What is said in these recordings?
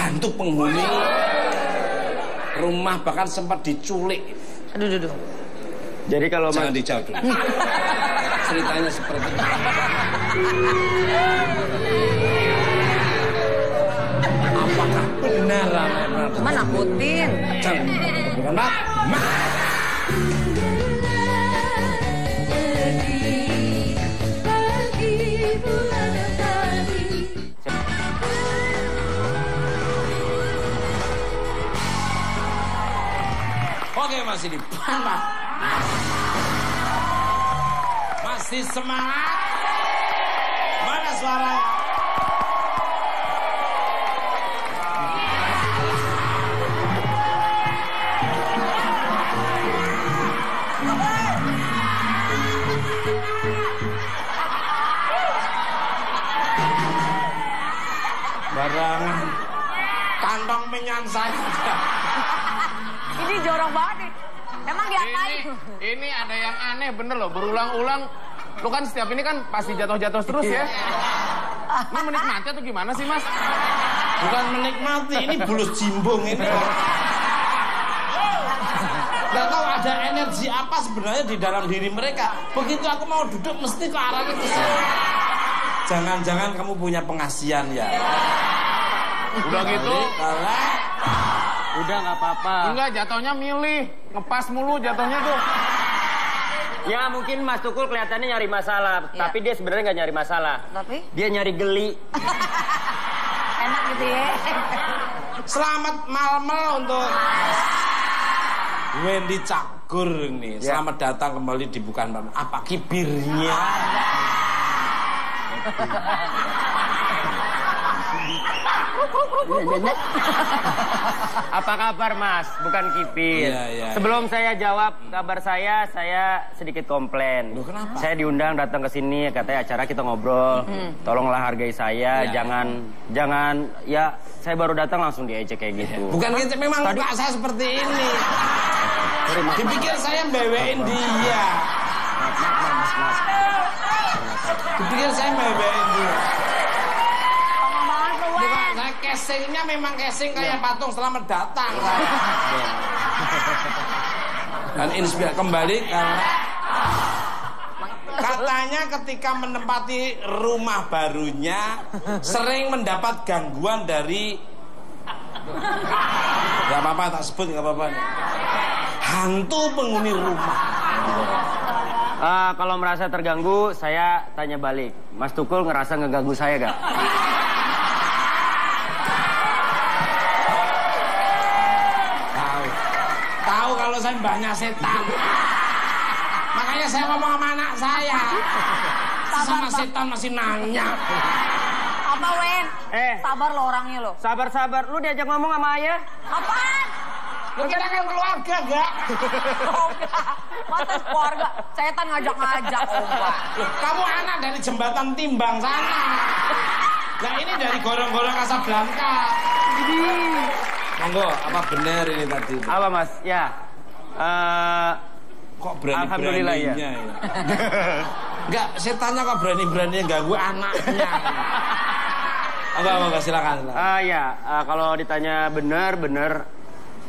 hantu penghuni rumah, bahkan sempat diculik. Aduh. Jadi kalau jangan dijawab dulu. Ceritanya seperti itu. Apakah benar? Cuma nakutin. Jangan, bukan Pak. Oke, masih di depan, Pak. Masih semangat. Mana suara? Barangan kantong menyan saya. Ini jorok banget nih. Emang diapain? Ini ada yang aneh bener loh, berulang-ulang. Lu kan setiap ini kan pasti jatuh-jatuh terus ya. Lu menikmati atau gimana sih, Mas? Bukan menikmati, ini bulus jimbung ini. Gak tahu ada energi apa sebenarnya di dalam diri mereka. Begitu aku mau duduk mesti ke arahnya ke sini. Jangan-jangan kamu punya pengasihan ya. Udah gitu. udah nggak apa-apa. Enggak, jatuhnya milih. Ngepas mulu jatuhnya tuh. Ya mungkin Mas Tukul kelihatannya nyari masalah, ya. Tapi dia sebenarnya nggak nyari masalah. Tapi? Dia nyari geli. Enak gitu ya. Selamat malmel untuk Wendy Cagur nih. Ya. Selamat datang kembali di Bukan Malam. Apa kibirnya? Apa kabar Mas? Bukan kipir. Ya. Sebelum saya jawab kabar saya sedikit komplain. Loh, kenapa? Saya diundang datang ke sini, katanya acara kita ngobrol. Tolonglah hargai saya, Ya. jangan ya saya baru datang langsung diejek kayak gitu. Bukan gitu, memang muka saya seperti ini. Dipikir saya bewein dia. Mas. Dipikir saya bewein dia. Pengembangan keluar. Bukan, saya casingnya memang casing kayak patung selamat datang. Dan inspirasi kembali karena katanya ketika menempati rumah barunya sering mendapat gangguan dari nggak apa-apa tak sebut nggak apa-apa hantu penghuni rumah. Kalau merasa terganggu, saya tanya balik. Mas Tukul ngerasa ngeganggu saya gak? Tahu kalau saya mbahnya setan. Makanya saya ngomong sama anak saya. Sama setan masih nanya. Apa Wen? Sabar lo orangnya lo. Sabar. Lu diajak ngomong sama ayah? Apaan? Lu kita kan keluarga gak? Oh enggak. Masa keluarga? Setan ngajak-ngajak. Oh enggak. Kamu anak dari jembatan Timbang sana. Nah ini dari gorong-gorong Casablanca. Monggo, apa benar ini tadi? Apa Mas? Ya. Kok Alhamdulillah ya. berani-beraninya ya? Enggak, setannya kok berani-beraninya ganggu anaknya. Apa, silakan. Kalau ditanya benar.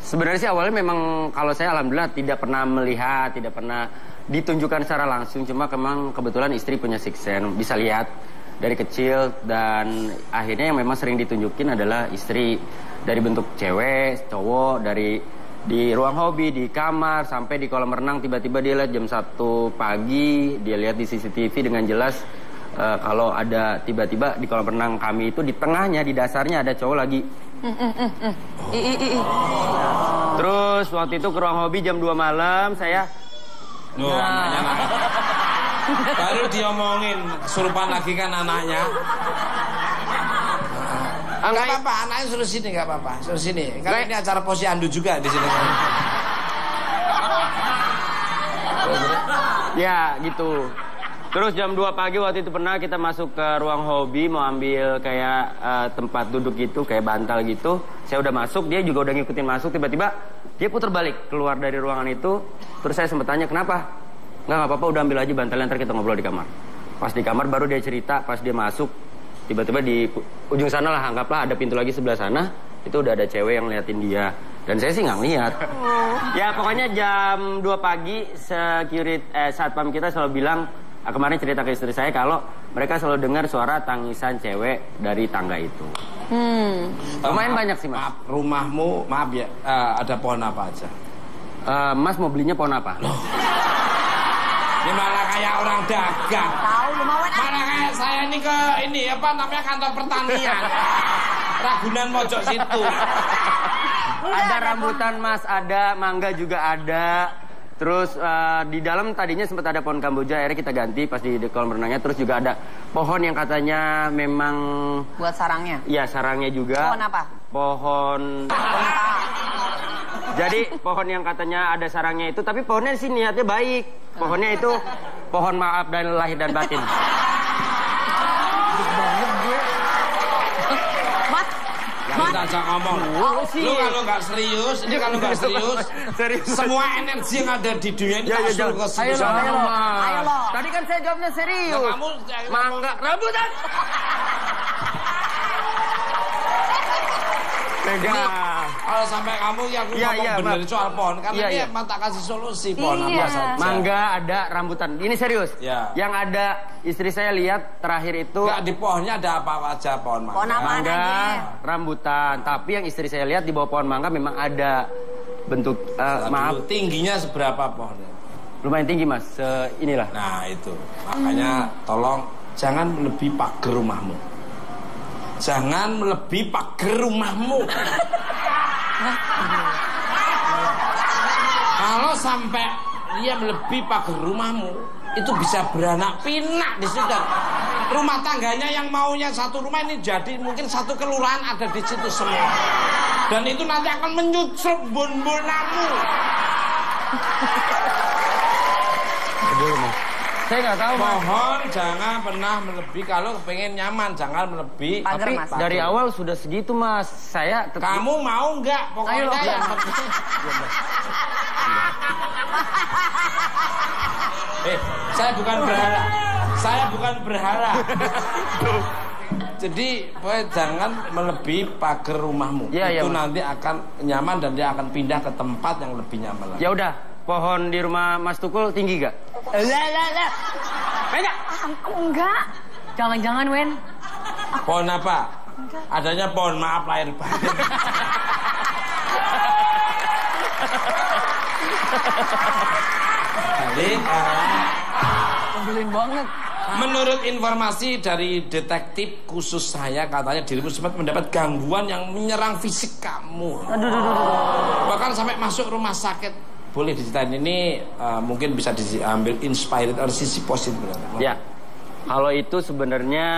Sebenarnya sih awalnya memang kalau saya alhamdulillah tidak pernah melihat, tidak pernah ditunjukkan secara langsung. Cuma memang kebetulan istri punya sixth sense, bisa lihat dari kecil. Dan akhirnya yang memang sering ditunjukin adalah istri. Dari bentuk cewek, cowok, di ruang hobi, di kamar, sampai di kolam renang. Tiba-tiba dia lihat jam 1 pagi, dia lihat di CCTV dengan jelas kalau ada tiba-tiba di kolam renang kami itu di tengahnya, di dasarnya ada cowok lagi. Terus waktu itu ke ruang hobi jam 2 malam saya baru diomongin kesurupan lagi kan anaknya. Enggak apa-apa, anaknya suruh sini, enggak apa-apa. Suruh sini. Karena ini acara posyandu juga di sini. Ya, gitu. Terus jam 2 pagi waktu itu pernah kita masuk ke ruang hobi mau ambil kayak tempat duduk gitu, kayak bantal gitu. Saya udah masuk, dia juga udah ngikutin masuk. Tiba-tiba dia putar balik keluar dari ruangan itu. Terus saya sempat tanya, kenapa? Nggak apa-apa, udah ambil aja bantalnya, ntar kita ngobrol di kamar. Pas di kamar baru dia cerita, pas dia masuk, tiba-tiba di ujung sana lah, anggaplah ada pintu lagi sebelah sana. itu udah ada cewek yang ngeliatin dia. Dan saya sih nggak ngeliat. Ya pokoknya jam 2 pagi satpam kita selalu bilang, kemarin cerita ke istri saya kalau mereka selalu dengar suara tangisan cewek dari tangga itu. Lumayan banyak sih, Mas. Maaf, rumahmu, maaf ya, ada pohon apa aja? Mas mau belinya pohon apa? Ini malah kayak orang dagang. Tahu lu mau Malah kayak saya ini ke apa namanya kantor pertanian. Ragunan Mojok situ. Ada rambutan, Mas, ada mangga juga ada. Terus di dalam tadinya sempat ada pohon kamboja, akhirnya kita ganti pas di kolam renangnya. Terus juga ada pohon yang katanya memang buat sarangnya. Iya, sarangnya juga. Pohon apa? Pohon. Jadi pohon yang katanya ada sarangnya itu, tapi pohonnya sih niatnya baik. Pohonnya itu pohon maaf dan lahir dan batin. Mas, Kita ajak ngomong. Lu kalau nggak serius, ini kalau nggak serius, semua energi yang ada di dunia ini tak suruh ke Ayo sana. lo. Tadi kan saya jawabnya serius. Nah, kamu Mangga, rambutan. Ini, kalau sampai kamu yang ngomong bener soal pohon, karena ini emang tak kasih solusi pohon apa saja. Mangga ada, rambutan. Ini serius. Ya. Yang ada istri saya lihat terakhir itu. Nggak, di pohonnya ada apa aja pohon mangga. Pohon apa Mangga, adanya? rambutan. Tapi yang istri saya lihat di bawah pohon mangga memang ada bentuk maaf. Tingginya seberapa pohonnya? Lumayan tinggi, Mas. Inilah. Nah itu, makanya tolong jangan melebihi pagar rumahmu. Jangan melebihi pagar rumahmu. Kalau sampai dia melebihi pagar rumahmu, itu bisa beranak pinak di situ. Rumah tangganya yang maunya satu rumah ini jadi mungkin satu kelurahan ada di situ semua. Dan itu nanti akan menyusup bun-bunanmu. Dulu, Mas. Saya nggak tahu, Mas. Mohon jangan pernah melebihi, kalau pengen nyaman jangan melebihi. Pagar, Tapi Mas. dari awal sudah segitu, Mas. Saya Kamu mau nggak? Pokoknya Ayo, yang penting. Saya bukan berharap. Saya bukan berharap. Jadi, jangan melebihi pagar rumahmu. Ya, itu ya, nanti akan nyaman dan dia akan pindah ke tempat yang lebih nyaman lagi. Ya udah, pohon di rumah Mas Tukul tinggi gak? Lah. Enggak. Aku enggak. Jangan-jangan, Wen. Pohon apa? Adanya pohon maaf lahir batin. Jadi, Nyebelin banget. menurut informasi dari detektif khusus saya, katanya dirimu sempat mendapat gangguan yang menyerang fisik kamu. Bahkan sampai masuk rumah sakit. Boleh diceritain ini, mungkin bisa diambil inspired dari sisi positif. Ya, kalau itu sebenarnya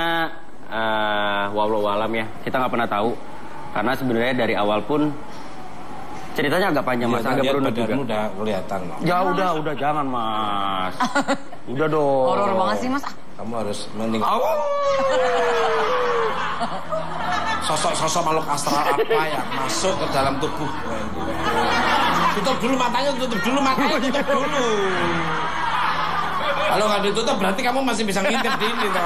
wallahu alam ya, kita nggak pernah tahu. Karena sebenarnya dari awal pun ceritanya agak panjang, Mas, agak berunut juga. Udah kelihatan loh. Ya udah jangan, Mas. Udah dong. Horor banget sih, Mas. Kamu harus mending. Sosok-sosok makhluk astral apa yang masuk ke dalam tubuh? Tutup dulu matanya, tutup dulu. Kalau nggak ditutup berarti kamu masih bisa ngintip di ini toh.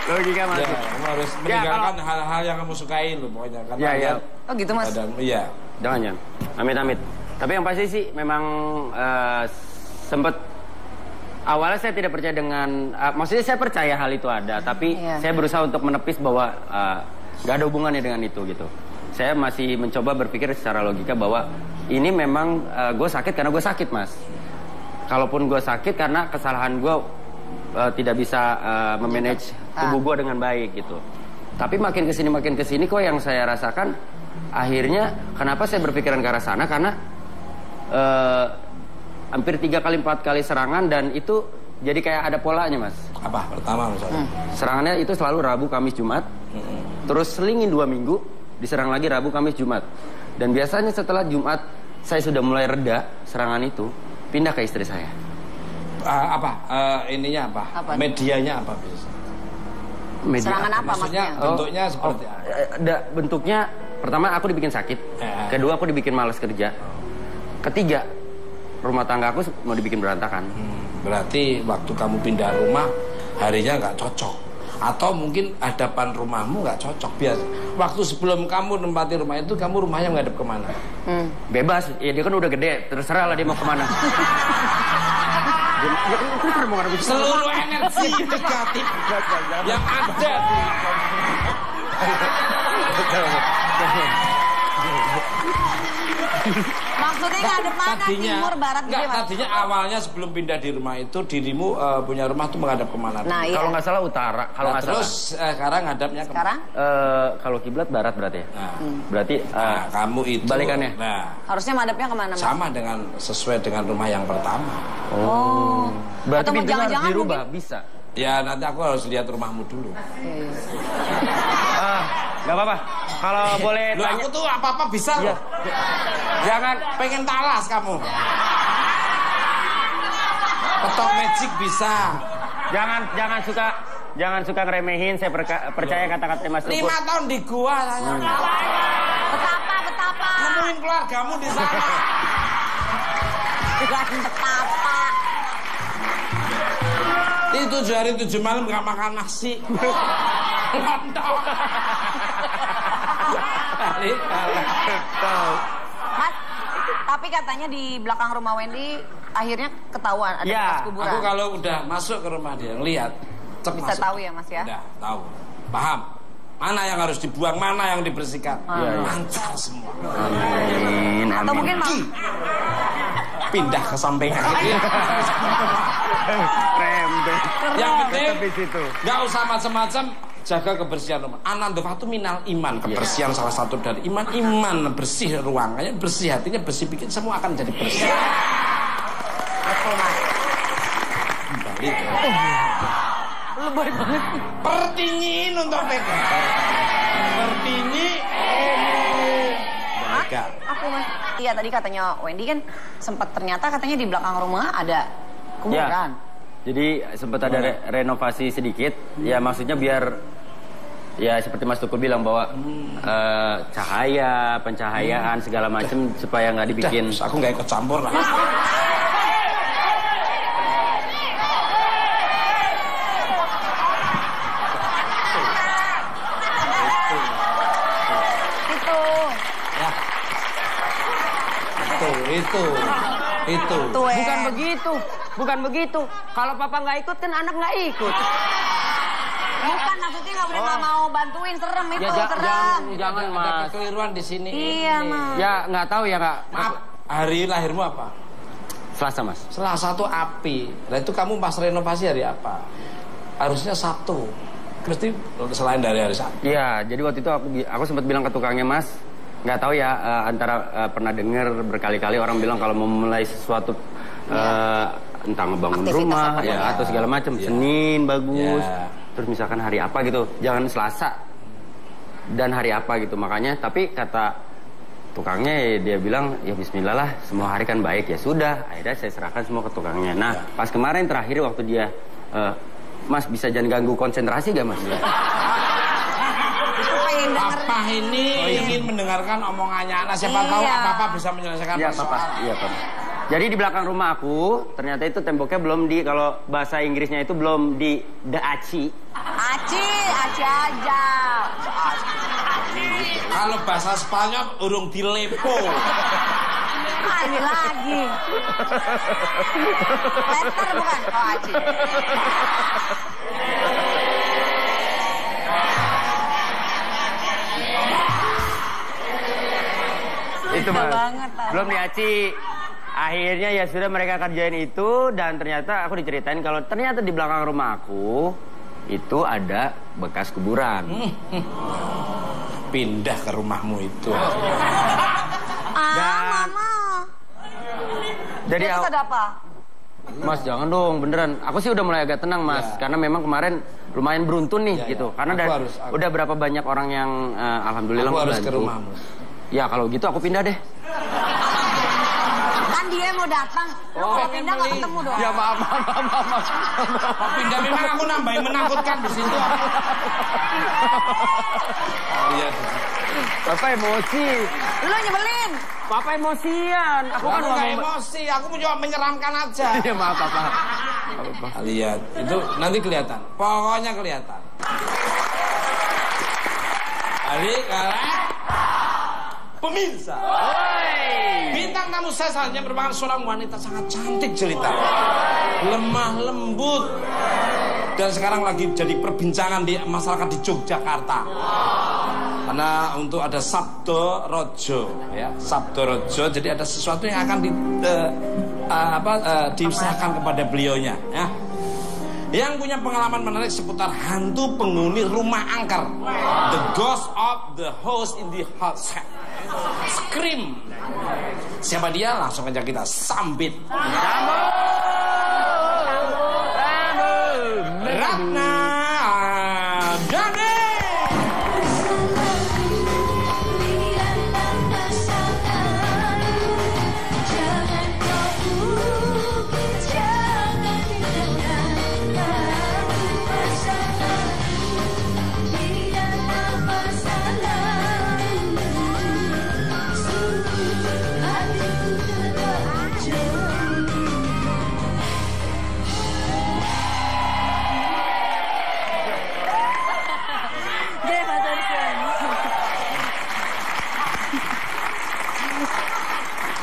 Logika, Mas. Ya, kamu harus meninggalkan hal-hal yang kamu sukai loh pokoknya. Karena Ya. Oh gitu, Mas. Iya. Jangan. Amit. Tapi yang pasti sih memang sempet awalnya saya tidak percaya dengan maksudnya saya percaya hal itu ada, tapi saya berusaha untuk menepis bahwa nggak ada hubungannya dengan itu gitu. Saya masih mencoba berpikir secara logika bahwa ini memang gue sakit karena gue sakit, Mas. Kalaupun gue sakit karena kesalahan gue tidak bisa memanage tubuh gue dengan baik gitu. Tapi makin kesini kok yang saya rasakan akhirnya kenapa saya berpikiran ke arah sana, karena hampir 3 kali 4 kali serangan dan itu jadi kayak ada polanya, Mas. Apa pertama misalnya? Serangannya itu selalu Rabu, Kamis, Jumat. Terus selingin 2 minggu, diserang lagi Rabu, Kamis, Jumat. Dan biasanya setelah Jumat saya sudah mulai reda serangan itu, pindah ke istri saya. Ininya apa? Medianya apa biasa? Media. Serangan apa Maksudnya bentuknya seperti bentuknya pertama aku dibikin sakit, kedua aku dibikin malas kerja, ketiga rumah tangga aku mau dibikin berantakan. Berarti waktu kamu pindah rumah harinya nggak cocok. Atau mungkin hadapan rumahmu nggak cocok. Biasa waktu sebelum kamu nempati rumah itu, kamu rumahnya menghadap kemana? Bebas, ya dia kan udah gede, terserah lah dia mau kemana. Seluruh energi negatif yang ada Maksudnya ngadep mana? Timur, barat, enggak, gimana? tadinya awalnya sebelum pindah di rumah itu dirimu punya rumah tuh menghadap kemana? Nah, iya. Kalau nggak salah utara, kalau nggak terus salah. sekarang ngadapnya kemana? Sekarang? Kalau kiblat barat berarti ya. Nah, Berarti kamu itu balikannya. Nah, Harusnya madepnya kemana, Mas? sama dengan sesuai dengan rumah yang pertama. Oh. Berarti Atau mau pintunya harus jangan-jangan dirubah, mungkin- bisa. Ya nanti aku harus lihat rumahmu dulu. Nggak apa-apa. Kalau boleh Loh, tanya. aku tuh apa-apa bisa Iya. loh. Jangan pengen talas kamu. Petok magic bisa. Jangan suka ngeremehin. Saya percaya kata-kata Mas Tukur. 5 tahun di gua saya. Betapa. Nemuin keluargamu di sana. Bukan betapa. Ini 7 hari 7 malam gak makan nasi. Lontong. Mas, tapi katanya di belakang rumah Wendy akhirnya ketahuan ada Ya, bekas kuburan. Aku kalau udah masuk ke rumah dia, lihat, Bisa tahu ya, Mas ya? Udah tahu, paham. Mana yang harus dibuang, mana yang dibersihkan. Lancar semua. Amin. Atau mungkin mau Pindah ke samping kiri. Rembet. Yang penting Tapi situ. nggak usah macam-macam, jaga kebersihan rumah. Anandofatu minal iman, kebersihan salah satu dari iman. Iman bersih ruangannya, bersih hatinya, bersih bikin semua akan jadi bersih. Balik. lebay banget. Pertinyiin untuk pegang. Pertinyi. Baikkan. Aku Mas. Iya tadi katanya Wendy kan sempat ternyata katanya di belakang rumah ada kuburan. Ya. Jadi sempat ada renovasi sedikit. Ya maksudnya biar ya seperti Mas Tukur bilang bahwa cahaya, pencahayaan segala macam supaya nggak dibikin. Udah, aku nggak ikut campur lah. Itu. Ya. Itu. Tuh, Bukan begitu, bukan begitu. Kalau papa nggak ikut kan anak nggak ikut. Bukan maksudnya nggak mau bantuin, serem itu, Ya serem. jangan Ada mas. kekeliruan di sini. Iya, Mas. Ya nggak tahu ya kak. Maaf, hari lahirmu apa? Selasa mas. Selasa tuh api. Nah itu kamu pas renovasi hari apa? Harusnya Sabtu. Mesti selain dari hari Sabtu. Iya, jadi waktu itu aku sempat bilang ke tukangnya mas, nggak tahu ya antara pernah dengar berkali-kali orang bilang kalau mau mulai sesuatu entah ngebangun Aktivitas rumah apa ya ya. atau segala macam, Ya. Senin bagus, Ya. terus misalkan hari apa gitu, jangan Selasa dan hari apa gitu. Makanya tapi kata tukangnya ya, dia bilang ya Bismillah lah, semua hari kan baik ya sudah. Akhirnya saya serahkan semua ke tukangnya. Nah pas kemarin terakhir waktu dia Mas bisa jangan ganggu konsentrasi gak mas? Aku pengen denger. Papa ini ingin mendengarkan omongannya anak. Siapa tahu Iya. apa-apa bisa menyelesaikan Iya persoalan. papa, iya papa. Jadi di belakang rumah aku ternyata itu temboknya belum di, kalau bahasa Inggrisnya itu belum di daaci. Aci aja. Kalau bahasa Spanyol urung dilepo. Ah, ini lagi. Letter bukan? Oh, Aci. Itu mas. banget, Pak. Belum diaci. Akhirnya ya sudah mereka kerjain itu dan ternyata aku diceritain kalau ternyata di belakang rumah aku itu ada bekas kuburan. Pindah ke rumahmu itu. Dan- Mama. Jadi Terus ada apa? Mas jangan dong beneran. Aku sih udah mulai agak tenang mas, Ya. karena memang kemarin lumayan beruntun nih Ya, gitu. ya. Karena Aku udah berapa banyak orang yang alhamdulillah Aku harus ke membantu. rumahmu. Ya kalau gitu aku pindah deh. Kan dia mau datang. Lu kalau pindah nggak ketemu dong. Ya maaf. Pindah memang aku nambahin menakutkan di situ. Iya. Bapak emosi. Lu nyebelin. Papa emosian. Aku kan Aku nggak emosi, aku cuma menyeramkan aja. Iya maaf papa. Lihat, itu nanti kelihatan. Pokoknya kelihatan. Balik pemirsa. Bintang tamu saya selanjutnya merupakan seorang wanita sangat cantik jelita, lemah lembut, dan sekarang lagi jadi perbincangan di masyarakat di Yogyakarta. Karena untuk ada Sabdo Rojo, ya, Sabdo Rojo, jadi ada sesuatu yang akan diusahakan kepada beliaunya, ya. Yang punya pengalaman menarik seputar hantu penghuni rumah angker, the ghost of the house in the house. Scream. Siapa dia? Langsung aja kita sambit. Ratna Dane.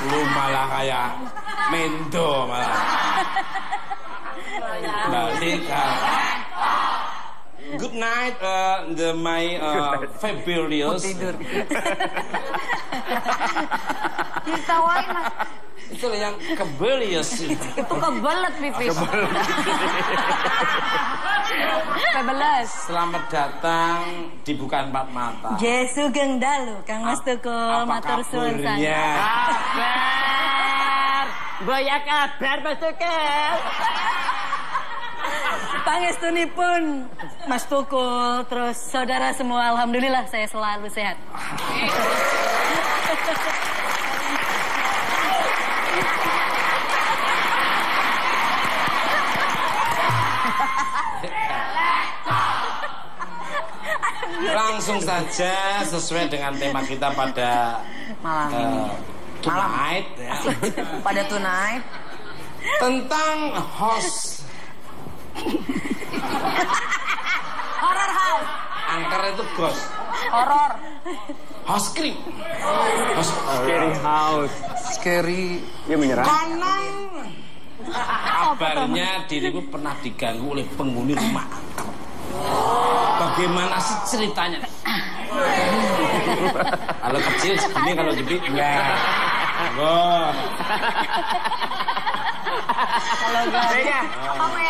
Lu malah kayak mendo malah. Good night, my fabulous. Ditawain mas. Itu yang kebelius. Itu kebelet pipis. Kebeles. Selamat datang di Bukan Empat Mata. Jesu Geng Dalu, Kang Mas Tukul, matur suwun sangat. Kabar. Boya kabar Mas Tukul. Pangestunipun Mas Tukul, terus saudara semua, alhamdulillah saya selalu sehat. Langsung saja sesuai dengan tema kita pada Malam ini. tonight, ya. Pada tonight. Tentang host Horror house. angker itu ghost. Horror. Host scream. Scary house. Scary. Dia menyerang. Konon kabarnya dirimu pernah diganggu oleh penghuni rumah angker. Bagaimana sih ceritanya? Kalau kecil segini, kalau gede enggak. Kalau enggak. Pega,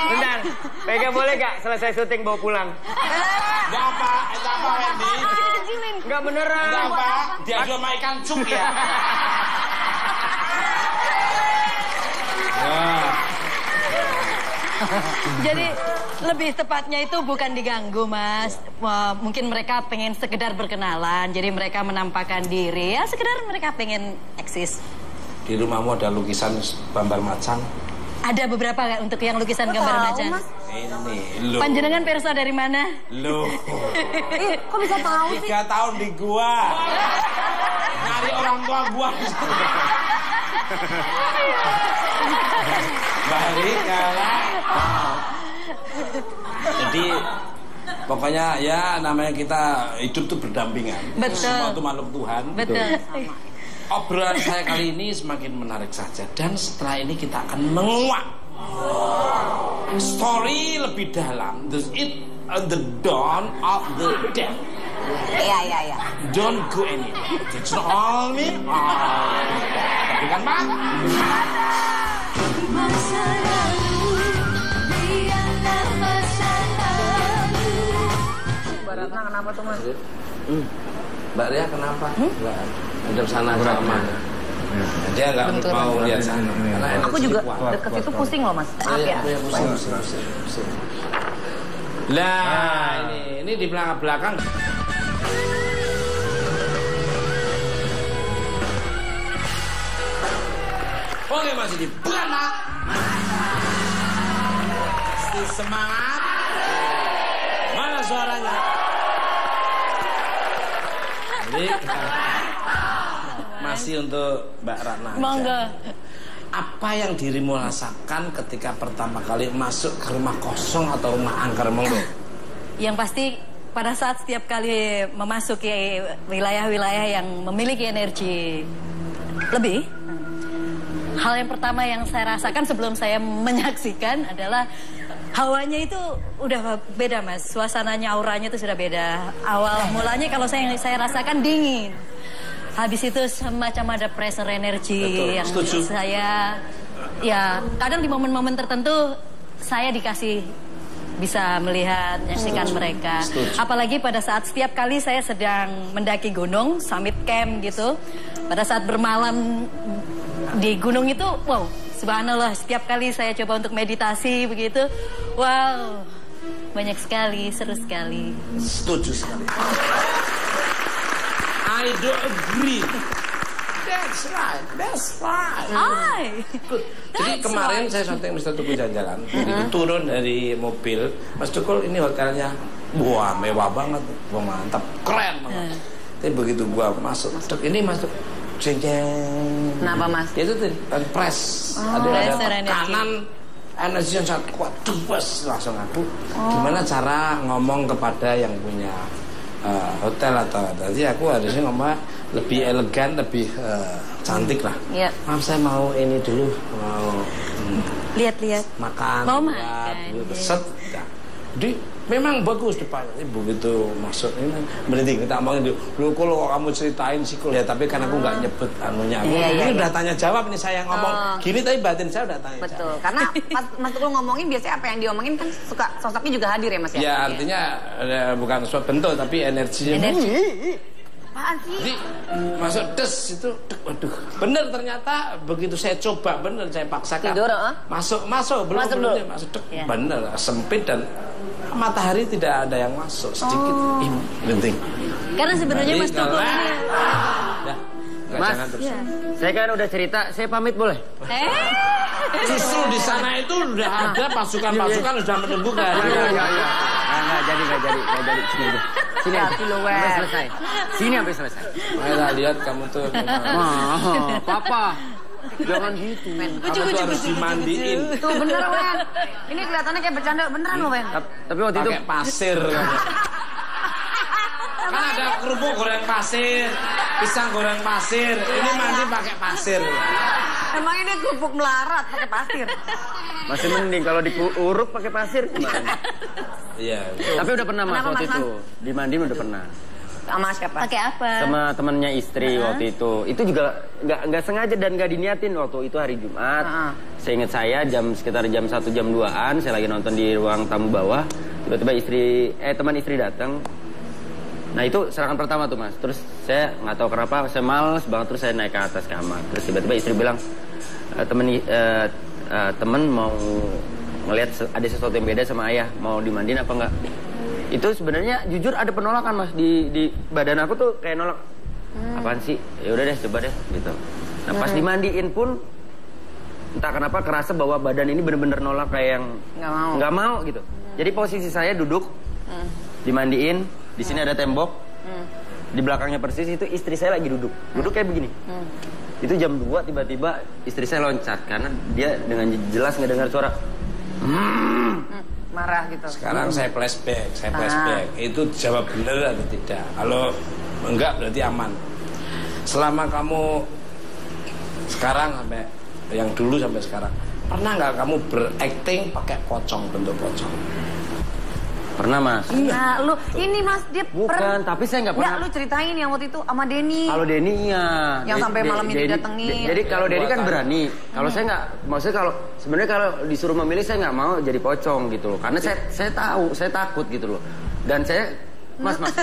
bentar. Pega boleh gak selesai syuting bawa pulang? Enggak apa, Wendy. Enggak beneran. Enggak apa, diadu sama ikan cuk ya. Jadi lebih tepatnya itu bukan diganggu, Mas. Wah, mungkin mereka pengen sekedar berkenalan, jadi mereka menampakkan diri. Ya sekedar mereka pengen eksis. Di rumahmu ada lukisan gambar macan? Ada beberapa nggak untuk yang lukisan gambar macan? Mas? Ini lo. Panjenengan perso dari mana? Lo. Kok bisa tahu sih? 3 tahun di gua. Nyari orang tua gua. Balik kalah. Jadi pokoknya ya namanya kita hidup tuh berdampingan. Betul. Semua itu makhluk Tuhan. Betul. Obrolan saya kali ini semakin menarik saja. Dan setelah ini kita akan menguak story lebih dalam. The dawn of the dead. Iya. Don't go anywhere. It's not all me. Tapi kan Pak? Mbak Ratna kenapa tuh Mas? Mbak Ria kenapa? Ada sana sama. Dia nggak mau lihat sana. Aku juga deket situ pusing loh Mas. Maaf ya. Pusing. Lah, ini di belakang. Oke, masih di Buana. Semangat. Mana suaranya? Jadi, masih untuk Mbak Ratna. Monggo. Apa yang dirimu rasakan ketika pertama kali masuk ke rumah kosong atau rumah angker, monggo? Yang pasti pada saat setiap kali memasuki wilayah-wilayah yang memiliki energi lebih, hal yang pertama yang saya rasakan sebelum saya menyaksikan adalah hawanya itu udah beda, Mas. Suasananya, auranya itu sudah beda. Awal mulanya kalau saya rasakan dingin. Habis itu semacam ada pressure energi yang saya, ya kadang di momen-momen tertentu saya dikasih bisa melihat, menyaksikan mereka. Apalagi pada saat setiap kali saya sedang mendaki gunung, summit camp gitu. Pada saat bermalam di gunung itu, wow, subhanallah, setiap kali saya coba untuk meditasi begitu, wow, banyak sekali, seru sekali. Setuju sekali. I do agree. That's right. Good. Jadi kemarin saya syuting Mr. Tukul jalan-jalan, turun dari mobil, Mas Tukul ini hotelnya, wah mewah banget, wah mantap, keren banget. Tapi begitu gua masuk, ini masuk, jeng-jeng. Kenapa, Mas? Itu tuh press, ada tekanan energi yang sangat kuat, dubes langsung aku. Gimana cara ngomong kepada yang punya hotel atau tadi aku harusnya ngomong lebih elegan, lebih cantik lah. Maaf saya mau ini dulu, mau lihat-lihat, makan, mau makan, set. Jadi memang bagus depan. Begitu masuk ini berhenti kita omongin dulu. Kalau kamu ceritain sih ya, tapi kan aku nggak nyebut anunya. Ini udah tanya jawab nih saya ngomong gini, tapi batin saya udah tanya. Betul, karena Mas Tukul ngomongin biasanya apa yang diomongin kan suka sosoknya juga hadir ya, Mas ya. Ya artinya bukan suatu bentuk tapi energinya. Apaan sih? Jadi masuk des itu, waduh, bener ternyata begitu saya coba, bener saya paksakan. Tidur, masuk belum masuk bener sempit dan matahari tidak ada yang masuk sedikit. Penting. Karena sebenarnya Mas Tukul ini. Mas, saya kan udah cerita, saya pamit boleh? Justru di sana itu udah ada pasukan-pasukan sudah menunggu kan. Nggak jadi. Sini aja. Sampai selesai. Sini sampai selesai. Saya lihat kamu tuh. Papa. Jangan gitu. Kamu tuh harus dimandiin. Tuh bener, Wen. Ini kelihatannya kayak bercanda beneran loh, Wen. Tapi waktu itu pakai pasir. Kan ada kerupuk goreng pasir, pisang goreng pasir. Ini mandi pakai pasir. Emang ini kerupuk melarat pakai pasir. Masih mending kalau diuruk pakai pasir gimana? Iya. Tapi udah pernah Mas waktu itu. Dimandiin udah pernah. Sama siapa? Pakai apa? Sama temannya istri waktu itu. Itu juga nggak sengaja dan nggak diniatin waktu itu hari Jumat. Seingat saya sekitar jam 1 jam 2-an saya lagi nonton di ruang tamu bawah. Tiba-tiba teman istri datang. Nah itu serangan pertama tuh Mas. Terus saya nggak tahu kenapa saya males banget, terus saya naik ke atas kamar. Terus tiba-tiba istri bilang temen mau ngelihat ada sesuatu yang beda sama ayah, mau dimandiin apa enggak. Itu sebenarnya jujur ada penolakan Mas di badan aku tuh kayak nolak. Apaan sih? Ya udah deh coba deh gitu. Nah pas dimandiin pun entah kenapa kerasa bahwa badan ini bener-bener nolak kayak yang nggak mau gitu. Jadi posisi saya duduk dimandiin. Di sini ada tembok, di belakangnya persis itu istri saya lagi duduk kayak begini. Itu jam 2 tiba-tiba istri saya loncat karena dia dengan jelas nggak dengar suara. Marah gitu. Sekarang saya flashback. Itu jawab benar atau tidak? Kalau enggak berarti aman. Selama kamu sekarang sampai yang dulu sampai sekarang, pernah nggak kamu berakting pakai pocong, bentuk pocong? Pernah Mas. Nah, lu ini Mas dia bukan, tapi saya nggak pernah. Nggak, lu ceritain yang waktu itu sama Denny. Kalau Denny iya. Yang sampai malam ini datengin. Jadi kalau Denny kan berani. Kalau saya nggak, maksudnya sebenarnya kalau disuruh memilih saya nggak mau jadi pocong gitu loh. Karena saya tahu, saya takut gitu loh. Dan saya, Mas. Apaan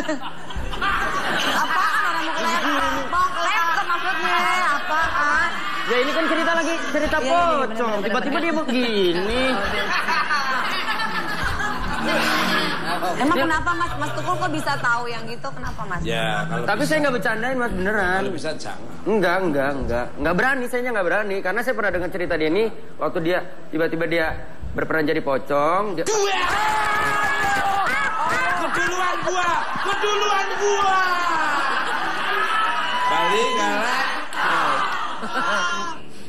orang mau ke laptop maksudnya? Apaan? Ya ini kan cerita pocong. Tiba-tiba dia begini. Emang kenapa Mas Tukul kok bisa tahu yang gitu? Kenapa Mas? Ya, tapi saya nggak bercandain Mas, beneran. Kalau bisa jangan. Nggak berani, saya nggak berani karena saya pernah dengar cerita dia ini waktu dia tiba-tiba dia berperan jadi pocong. Keduluan gua. Balik galak.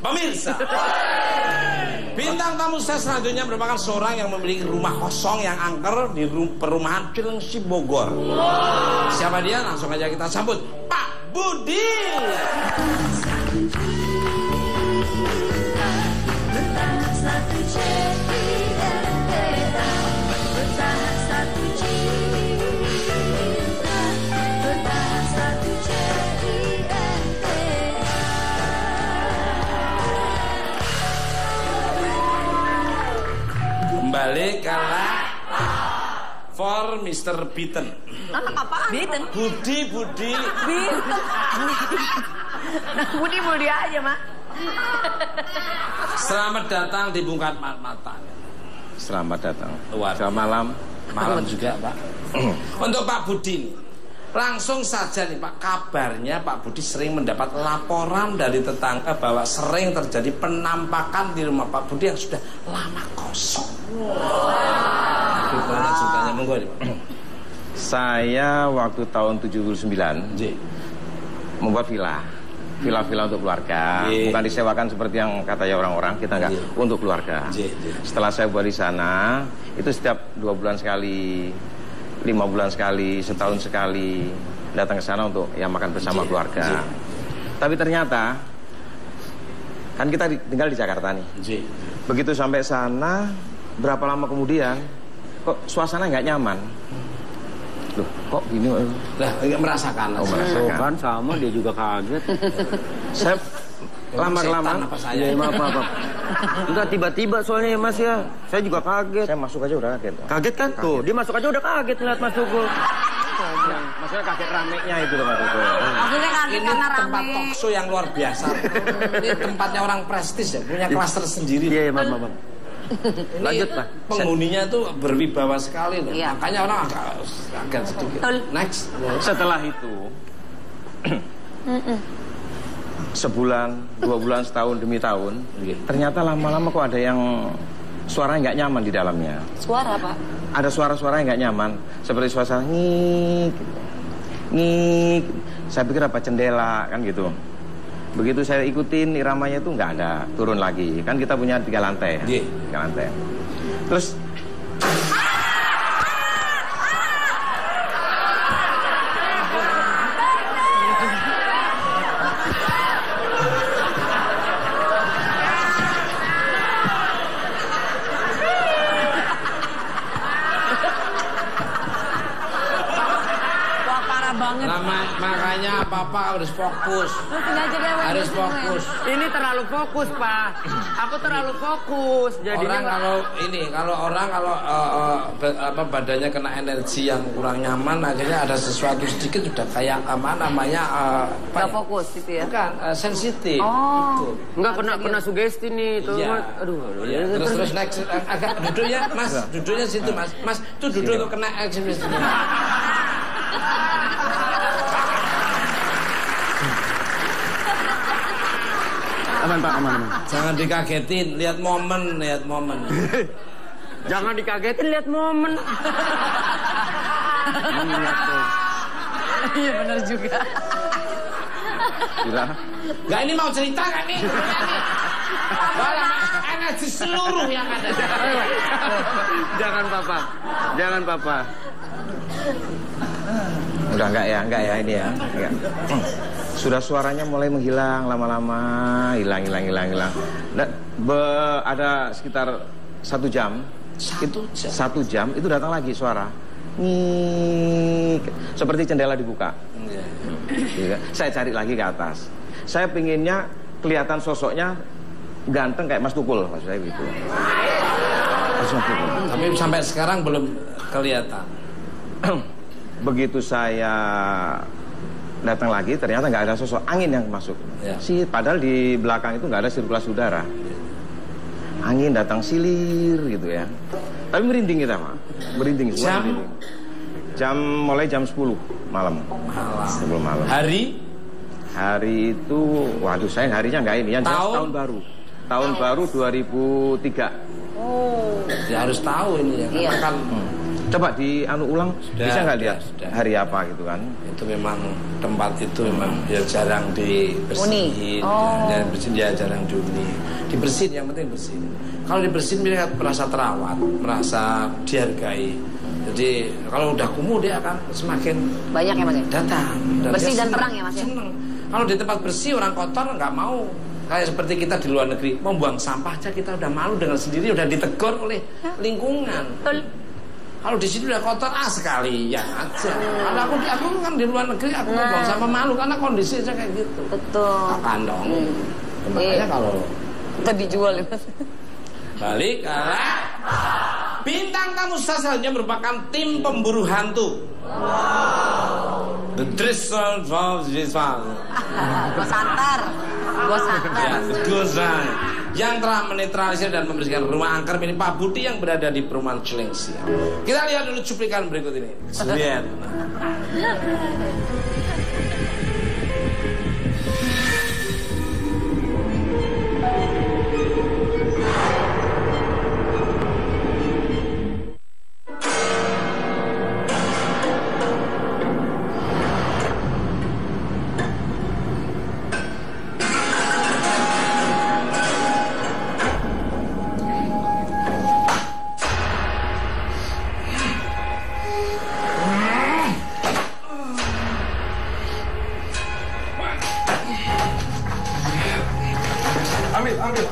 Pamit. pemirsa. Bintang tamu saya selanjutnya merupakan seorang yang memiliki rumah kosong yang angker di perumahan Cilengsi Bogor. Siapa dia? Langsung aja kita sambut Pak Budi. Kembali kalah for Mr. Beaton. Apaan? Beaton. Budi. Beaton. Nah, Budi aja, Mak. Selamat datang di Bungkat Mata. Selamat datang. Selamat malam. Malam juga, Pak. Untuk Pak Budi nih, langsung saja nih Pak, kabarnya Pak Budi sering mendapat laporan dari tetangga bahwa sering terjadi penampakan di rumah Pak Budi yang sudah lama kosong. Gimana ceritanya, monggo nih Pak. Saya waktu tahun 79 membuat villa untuk keluarga. Bukan disewakan seperti yang katanya orang-orang, kita enggak, untuk keluarga. Setelah saya buat di sana, itu setiap 2 bulan sekali, 5 bulan sekali, setahun sekali datang ke sana untuk makan bersama keluarga. Tapi ternyata kan kita tinggal di Jakarta nih. Begitu sampai sana, berapa lama kemudian kok suasana nggak nyaman. Loh, kok gini? Lah, merasakan. Merasakan. Kan sama, dia juga kaget. Saya lama-kelamaan. Ya, maaf. Enggak, tiba-tiba soalnya ya Mas ya. Saya juga kaget. Saya masuk aja udah kaget. Kaget kan? Tuh, dia masuk aja udah kaget ngeliat Mas Tugu. Maksudnya kaget ramenya itu loh Mas Tugu. Maksudnya kaget Ini karena tempat rame. talkshow yang luar biasa. Ini tempatnya orang prestis ya, punya kelas tersendiri. Iya, maaf. Lanjut, Pak. Penghuninya tuh berwibawa sekali loh. Iya. Makanya orang agak sedikit. Next. Setelah itu sebulan, 2 bulan, setahun demi tahun, ternyata lama-lama kok ada yang suaranya nggak nyaman di dalamnya. Suara, Pak? Ada suara-suara yang nggak nyaman, seperti suara ngik. Saya pikir apa jendela kan gitu. Begitu saya ikutin iramanya itu nggak ada, turun lagi. Kan kita punya 3 lantai, 3 lantai. Terus makanya Papa harus fokus. Harus fokus. Ini terlalu fokus, Pak. Aku terlalu fokus. Jadinya kalau badannya kena energi yang kurang nyaman, akhirnya ada sesuatu sedikit sudah kayak Nggak fokus gitu ya? Bukan, sensitif. Oh. Enggak kena sugesti nih tuh. Iya. Aduh. Ya, terus next agak duduknya, Mas. Duduknya situ, Mas. Mas, tuh duduk tuh kena sensitif. Aman, Pak, aman. Jangan dikagetin, lihat momen. Jangan dikagetin, lihat momen. Iya benar juga. gila. Gak, ini mau cerita kan nih? Energi seluruh yang ada. Jangan, Papa. Udah enggak ya ini ya. Enggak. Sudah suaranya mulai menghilang lama-lama, hilang. Dan ada sekitar 1 jam. 1 jam itu datang lagi suara. Seperti jendela dibuka. Saya cari lagi ke atas. Saya pinginnya kelihatan sosoknya ganteng kayak Mas Tukul, maksud saya gitu. Tapi sampai sekarang belum kelihatan. Begitu saya datang lagi, ternyata nggak ada sosok angin yang masuk. Ya. Padahal di belakang itu nggak ada sirkulasi udara. Angin datang silir gitu ya. Tapi merinding kita, Pak. Merinding semua. Mulai jam 10 malam. 10 malam. Hari itu, waduh saya harinya nggak ini. Yang jelas tahun baru. Tahun baru 2003. Oh. Ya harus tahu ini ya. Karena kan Coba di ulang, bisa nggak lihat hari apa gitu kan? Itu memang tempat itu memang ya jarang dibersihin, jarang diuni. Dibersihin, yang penting bersihin. Kalau dibersihin merasa terawat, merasa dihargai. Jadi kalau udah kumuh dia akan semakin banyak ya Mas ya? Datang. Bersih dan terang ya Mas ya? Seneng. Kalau di tempat bersih orang kotor nggak mau. Kayak seperti kita di luar negeri, membuang sampah aja kita udah malu dengan sendiri, udah ditegur oleh lingkungan. Kalau di sini udah kotor, sekali ya aja. Kalau aku kan di luar negeri, aku membuang sampah malu karena kondisi aja kayak gitu. Betul. Kandong. Makanya kalau kita dijual ya Mas. Balik bintang tamu selanjutnya merupakan tim pemburu hantu. The Driscoll of this one. Gua santar. Ya, the Ghost yang telah menetralisir dan membersihkan rumah angker milik Pak Budi yang berada di perumahan Cilengsi. Kita lihat dulu cuplikan berikut ini. Lihat.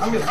Ambil.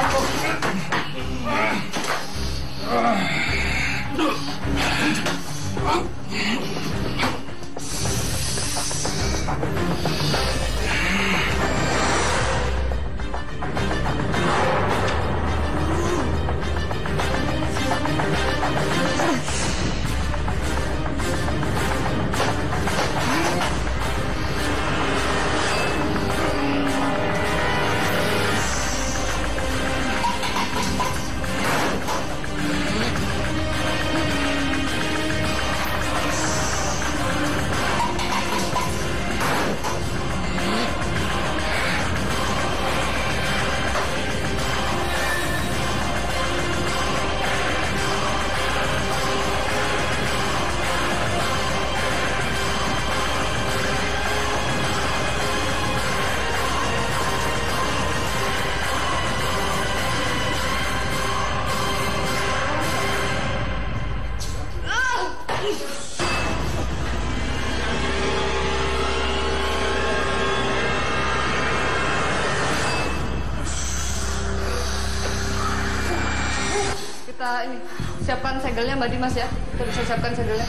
Kita ini siapkan segelnya Mbak Dimas ya. Kita bisa siapkan segelnya.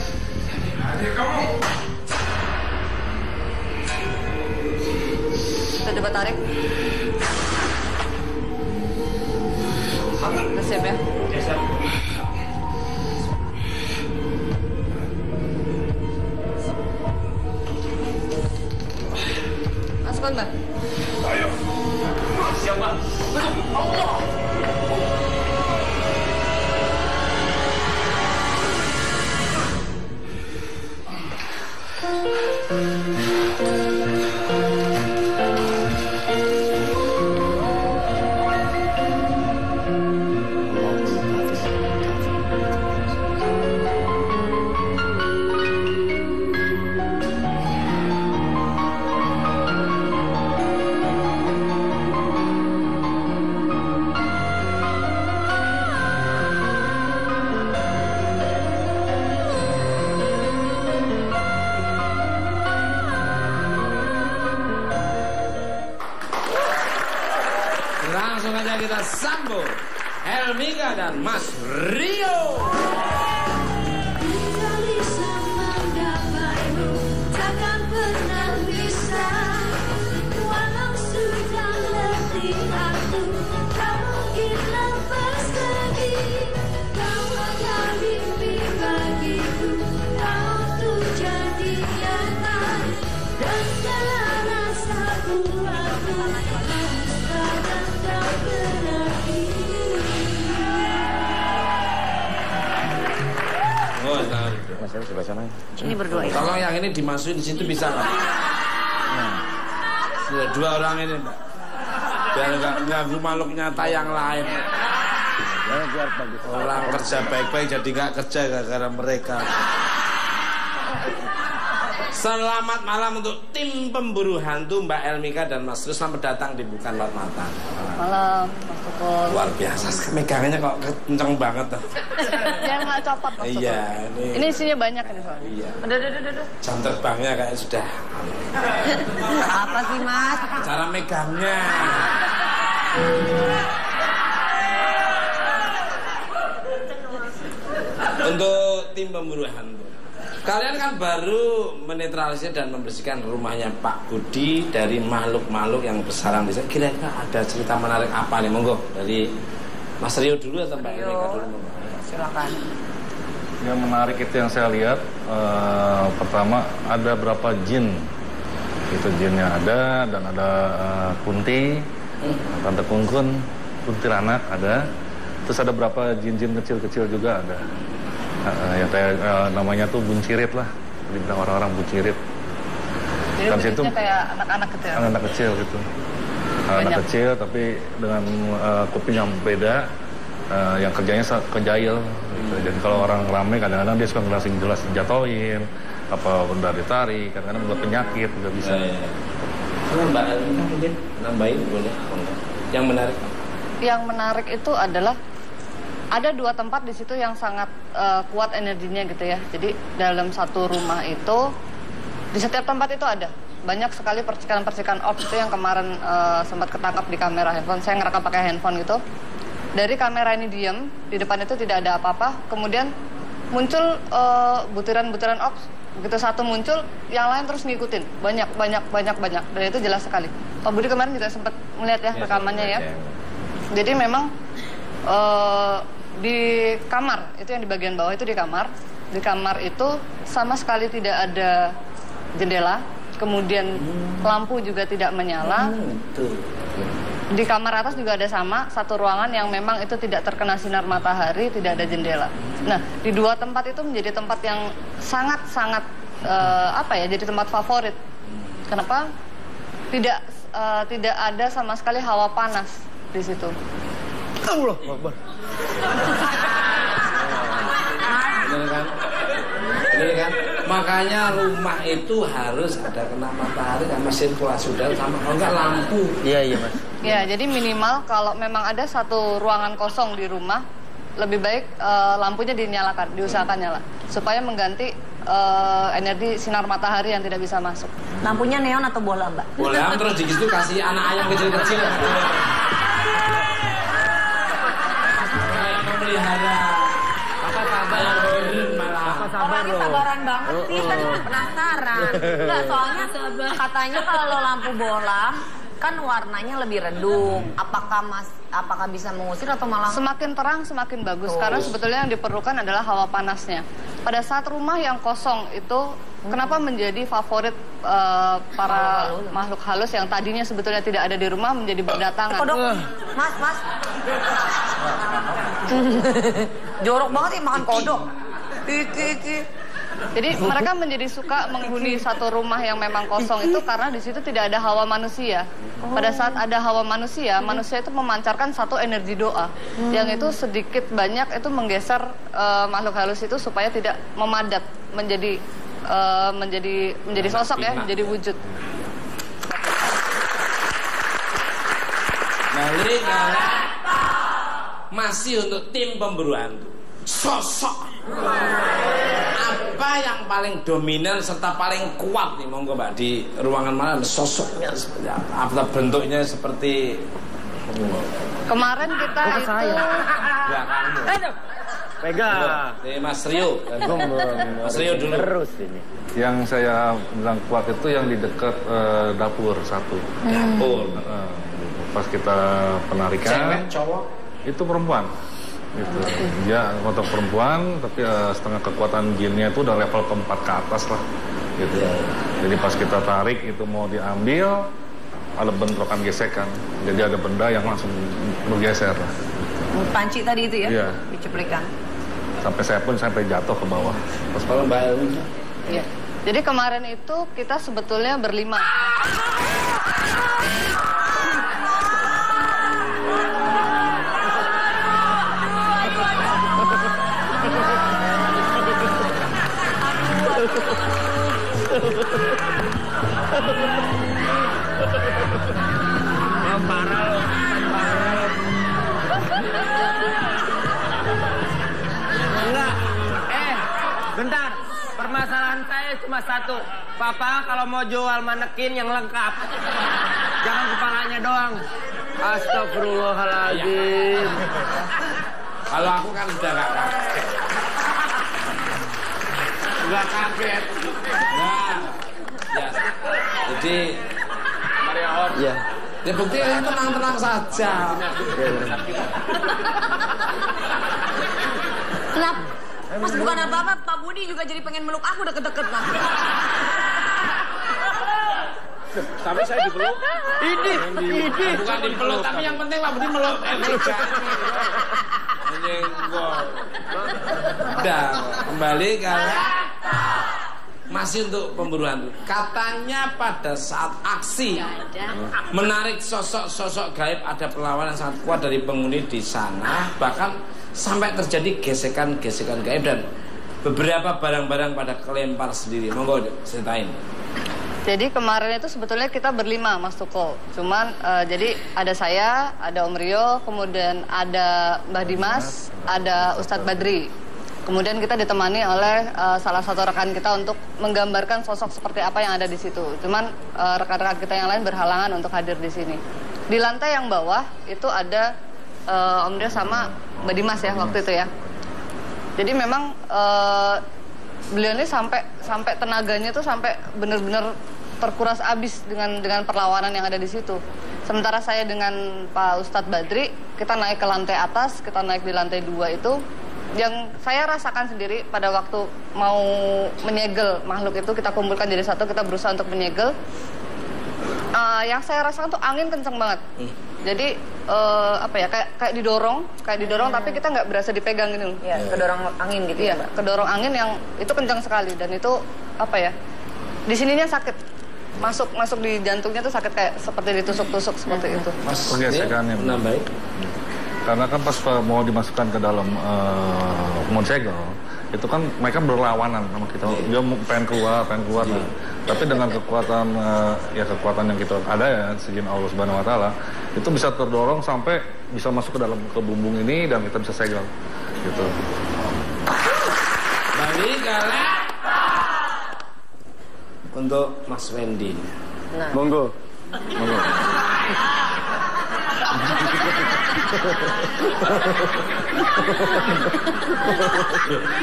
Kita coba tarik. Kita siap ya. Siap. Masukkan Mbak. Ayo. Siap Mbak. Allah. Langsung aja kita sambut Helmika dan Mas Rio. Ini berdua ya. Tolong yang ini dimasukin di situ bisa nggak? Nah, dua orang ini Mbak. Biar nggak ganggu makhluk nyata yang lain. Biar bagus. Orang kerja baik-baik jadi nggak kerja gara-gara mereka. Selamat malam untuk tim pemburu hantu Mbak Elmika dan Mas Rus. Selamat datang di Bukan Laut Mata. Malam, Mas Tukul. Luar biasa, megangannya kok kenceng banget tuh. Jangan nggak copot, Mas Tukul. Iya, Ini isinya banyak ini soalnya. Iya. Aduh. Jam terbangnya kayak sudah. Apa sih, Mas? Cara megangnya. Untuk tim pemburu hantu, kalian kan baru menetralisir dan membersihkan rumahnya Pak Budi dari makhluk-makhluk yang bersarang di sana. Kira-kira ada cerita menarik apa nih? Monggo dari Mas Rio dulu atau Mbak Elmika dulu? Silakan. Yang menarik itu yang saya lihat, pertama ada berapa jin. Itu jinnya ada, dan ada Kunti, Tante Kungkun, Kuntilanak ada. Terus ada berapa jin-jin kecil-kecil juga ada. Yang namanya tuh buncirit lah, dibilang orang-orang buncirit. Jadi buncitnya kayak anak-anak gitu ya? Anak-anak kecil gitu. Anak kecil tapi dengan kuping yang beda, yang kerjanya kejail. Gitu. Jadi kalau orang ramai kadang-kadang dia suka ngelasin jelas jatohin, apa benda ditarik, kadang-kadang buat penyakit juga bisa. Mbak Elmika mungkin nambahin boleh? Yang menarik? Yang menarik itu adalah ada 2 tempat di situ yang sangat kuat energinya gitu ya. Jadi dalam satu rumah itu, di setiap tempat itu ada banyak sekali percikan-percikan orb itu yang kemarin sempat ketangkap di kamera handphone. Saya ngerekam pakai handphone gitu. Dari kamera ini diam, di depan itu tidak ada apa-apa. Kemudian muncul butiran-butiran orb. Begitu satu muncul, yang lain terus ngikutin. Banyak. Dan itu jelas sekali. Pak Budi kemarin juga sempat melihat ya rekamannya ya. Jadi memang di kamar, itu yang di bagian bawah itu di kamar. Di kamar itu sama sekali tidak ada jendela. Kemudian lampu juga tidak menyala. Di kamar atas juga ada sama, satu ruangan yang memang itu tidak terkena sinar matahari, tidak ada jendela. Nah, di 2 tempat itu menjadi tempat yang sangat-sangat jadi tempat favorit. Kenapa? Tidak ada sama sekali hawa panas di situ. Allah Akbar. Bener kan? Makanya rumah itu harus ada kena matahari sama sirkulasi udara sama kalau enggak lampu. Iya Mas. Ya, jadi minimal kalau memang ada satu ruangan kosong di rumah, lebih baik lampunya dinyalakan, diusahakan nyala, supaya mengganti energi sinar matahari yang tidak bisa masuk. Lampunya neon atau bola, Mbak? Bola terus di situ kasih anak ayam kecil-kecil. Memelihara apa kabar malah. Orangnya sabaran banget sih, kan penasaran. Enggak, soalnya katanya kalau lampu bola kan warnanya lebih redup. Apakah bisa mengusir atau malah semakin terang semakin bagus? Karena sebetulnya yang diperlukan adalah hawa panasnya. Pada saat rumah yang kosong itu kenapa menjadi favorit para makhluk halus yang tadinya sebetulnya tidak ada di rumah menjadi berdatangan. Kodok. Mas. Jorok banget ya makan kodok. Iki. Jadi mereka menjadi suka menghuni satu rumah yang memang kosong itu karena di situ tidak ada hawa manusia. Pada saat ada hawa manusia itu memancarkan satu energi doa. Yang itu sedikit banyak itu menggeser makhluk halus itu supaya tidak memadat menjadi sosok ya, menjadi wujud. Balik masih untuk tim pemburu hantu. Sosok apa yang paling dominan serta paling kuat nih, monggo Mbak, di ruangan mana sosoknya seperti apa? Atau bentuknya seperti kemarin kita itu Pegang. Mas Rio. Mas Rio dulu. Terus ini. Yang saya bilang kuat itu yang di dekat dapur satu. Dapur. Pas kita penarikan. Cewek, cowok? Itu perempuan. Gitu. Dia untuk perempuan, tapi setengah kekuatan jinnya itu udah level keempat ke atas lah. Gitu. Jadi pas kita tarik itu mau diambil, ada bentrokan gesekan. Jadi ada benda yang langsung bergeser lah. Panci tadi itu ya? Iya. Diceplikan. Sampai saya pun sampai jatuh ke bawah. Pas kalau Mbak Elmika. Iya. Jadi kemarin itu kita sebetulnya berlima. Parah lo. Enggak. Bentar. Permasalahan saya cuma satu. Papa kalau mau jual manekin yang lengkap. Jangan kepalanya doang. Astagfirullahaladzim. Kalau aku kan udah gak kaget. Gak kaget. Nah, ya. Jadi, Ya. ya buktinya tenang-tenang saja. Kenapa? Mas bukan apa-apa, Pak Budi juga jadi pengen meluk aku deket-deket mas. Tapi saya dipeluk. Ini. Bukan dipeluk, tapi yang penting Pak Budi meluk juga. Menyenggol. Udah, kembali kalau masih untuk pemburuan. Katanya pada saat aksi menarik sosok-sosok gaib ada perlawanan sangat kuat dari penghuni di sana, bahkan sampai terjadi gesekan-gesekan gaib dan beberapa barang-barang pada kelempar sendiri. Monggo ceritain. Jadi kemarin itu sebetulnya kita berlima Mas Tuko. Cuman jadi ada saya, ada Om Rio, kemudian ada Mbah Dimas, ada Ustadz Badri. Kemudian kita ditemani oleh salah satu rekan kita untuk menggambarkan sosok seperti apa yang ada di situ. Cuman rekan-rekan kita yang lain berhalangan untuk hadir di sini. Di lantai yang bawah itu ada Om Rio sama Mbak Dimas ya waktu itu ya. Jadi memang beliau ini sampai tenaganya tuh sampai benar-benar terkuras habis dengan perlawanan yang ada di situ. Sementara saya dengan Pak Ustadz Badri kita naik ke lantai atas, kita naik di lantai 2 itu. Yang saya rasakan sendiri pada waktu mau menyegel makhluk itu, kita kumpulkan jadi satu, kita berusaha untuk menyegel. Yang saya rasakan tuh angin kenceng banget. Jadi apa ya, kayak didorong tapi kita nggak berasa dipegang gitu. Ya, kedorong angin gitu. Iya, kedorong angin yang itu kencang sekali dan itu apa ya? Di sininya sakit. Masuk di jantungnya tuh sakit kayak seperti ditusuk-tusuk seperti itu. Pergesekannya benar baik. Karena kan pas mau dimasukkan ke dalam segel, itu kan mereka berlawanan sama kita. Dia pengen keluar. Nah. Tapi dengan kekuatan kekuatan yang kita ada ya, seizin Allah Subhanahu Wa Taala, itu bisa terdorong sampai bisa masuk ke dalam ke bumbung ini dan kita bisa segel, gitu. Balik untuk Mas Wendy. Nah. Monggo.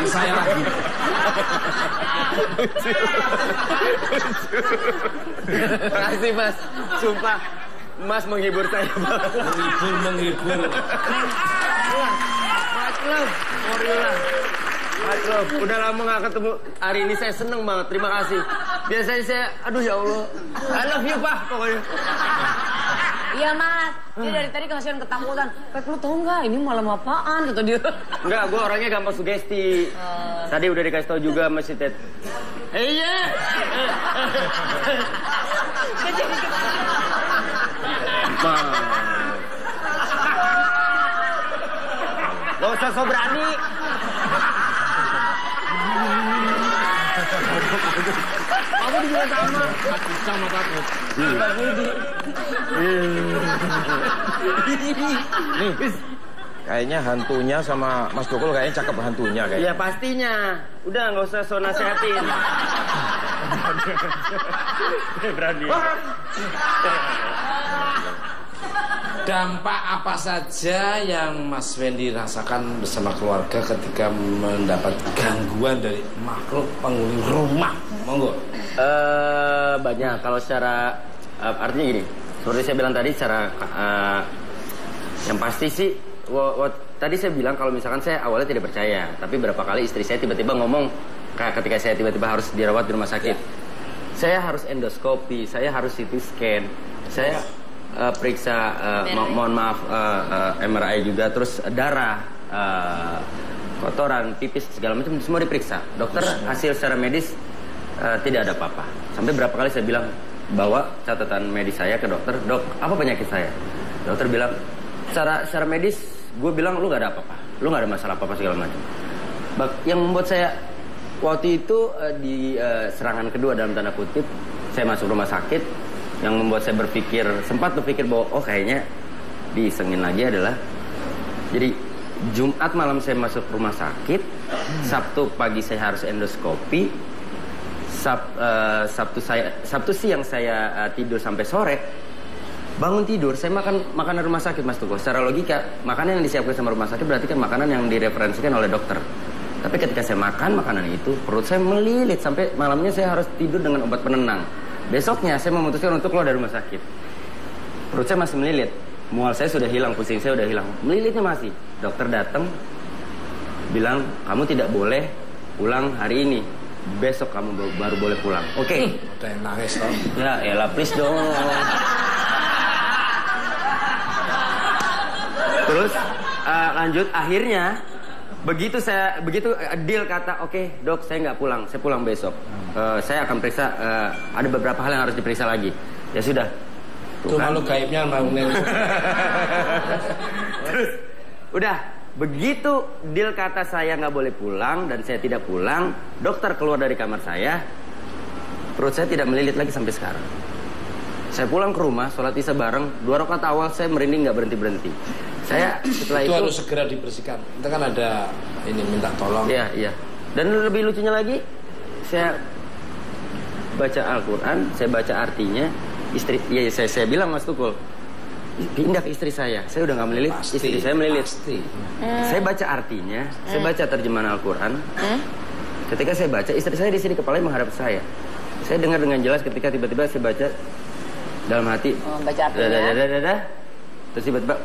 Saya lagi. Makasih Mas. Sumpah, Mas menghibur saya banget. Menghibur. Mas Love, udah lama gak ketemu. Hari ini saya seneng banget, terima kasih. Biasanya saya, aduh ya Allah, I love you Pak, pokoknya. Iya Mas, dia dari tadi kasihan ketakutan. Pep lu tau nggak ini malam apaan kata dia. Enggak, gue orangnya gampang sugesti. Tadi udah dikasih tau juga sama si Ted. Iya. Gak usah so berani. Kamu juga sama. Sama takut. Nih, kayaknya hantunya sama Mas Tukul kayaknya cakep hantunya kayaknya. Ya pastinya. Udah nggak usah so nasehatin. Berani. Dampak apa saja yang Mas Wendy rasakan bersama keluarga ketika mendapat gangguan dari makhluk penghuni rumah? Monggo. Banyak. Kalau secara artinya gini, seperti saya bilang tadi, secara yang pasti sih, tadi saya bilang kalau misalkan saya awalnya tidak percaya, tapi berapa kali istri saya tiba-tiba ngomong, kayak ketika saya tiba-tiba harus dirawat di rumah sakit, saya harus endoskopi, saya harus CT scan, saya periksa, mohon maaf, MRI juga, terus darah, kotoran, pipis, segala macam semua diperiksa. Dokter hasil secara medis tidak ada apa-apa. Sampai berapa kali saya bilang, bawa catatan medis saya ke dokter, dok, apa penyakit saya? Dokter bilang, secara medis, gue bilang lu gak ada apa-apa, lu gak ada masalah apa-apa segala macam. Yang membuat saya Waktu itu di serangan kedua dalam tanda kutip, saya masuk rumah sakit. Yang membuat saya sempat berpikir bahwa kayaknya diisengin lagi adalah, jadi Jumat malam saya masuk rumah sakit, Sabtu pagi saya harus endoskopi, Sabtu siang saya tidur sampai sore. Bangun tidur, saya makan makanan rumah sakit, Mas Tuko. Secara logika, makanan yang disiapkan sama rumah sakit berarti kan makanan yang direferensikan oleh dokter. Tapi ketika saya makan makanan itu, perut saya melilit sampai malamnya saya harus tidur dengan obat penenang. Besoknya saya memutuskan untuk keluar dari rumah sakit. Perut saya masih melilit. Mual saya sudah hilang, pusing saya sudah hilang. Melilitnya masih. Dokter datang, bilang, kamu tidak boleh pulang hari ini. Besok kamu baru boleh pulang. Oke. Ada yang nangis loh. Ya elah, please dong. Terus lanjut, akhirnya begitu deal kata, oke, dok, saya nggak pulang, saya pulang besok. Saya akan periksa, ada beberapa hal yang harus diperiksa lagi. Ya sudah. Tuh malu gaibnya bangunin. Terus udah begitu deal kata saya nggak boleh pulang dan saya tidak pulang, dokter keluar dari kamar saya, perut saya tidak melilit lagi sampai sekarang. Saya pulang ke rumah, sholat isya bareng, 2 rakaat awal saya merinding nggak berhenti. Saya setelah itu harus segera dibersihkan. Kita kan ada ini minta tolong. Iya. Dan lebih lucunya lagi, saya baca Al-Quran, saya baca artinya. Saya bilang, Mas Tukul, pindah ke istri saya udah nggak melilit, istri saya melilit. Saya baca artinya, saya baca terjemahan Al-Quran. Ketika saya baca, istri saya di sini kepalanya menghadap saya. Saya dengar dengan jelas ketika tiba-tiba saya baca dalam hati, baca artinya. Terus tiba-tiba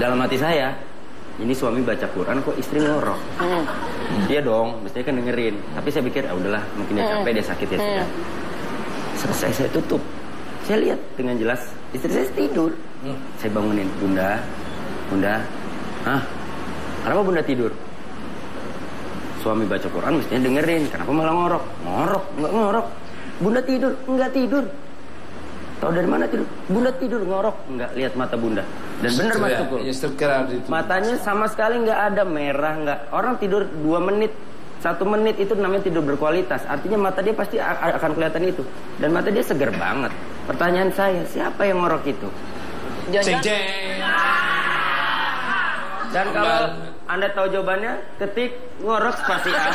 dalam hati saya, ini suami baca Quran kok istri ngorok. Dia dong, mestinya kan dengerin. Tapi saya pikir, udahlah, mungkin dia capek, dia sakit ya sudah. Selesai saya tutup. Saya lihat dengan jelas istri saya tidur. Saya bangunin, Bunda. Hah? Kenapa Bunda tidur? Suami baca Quran mestinya dengerin. Kenapa malah ngorok? Enggak ngorok. Bunda tidur, enggak tidur. Tahu dari mana tidur? Bunda tidur ngorok, enggak lihat mata Bunda. Dan benar Mas Tukul. Matanya sama sekali enggak ada merah, enggak. Orang tidur 2 menit, 1 menit itu namanya tidur berkualitas. Artinya mata dia pasti akan kelihatan itu. Dan mata dia segar banget. Pertanyaan saya, siapa yang ngorok itu? Jeng. Dan kalau Anda tahu jawabannya, ketik ngorok spasi A.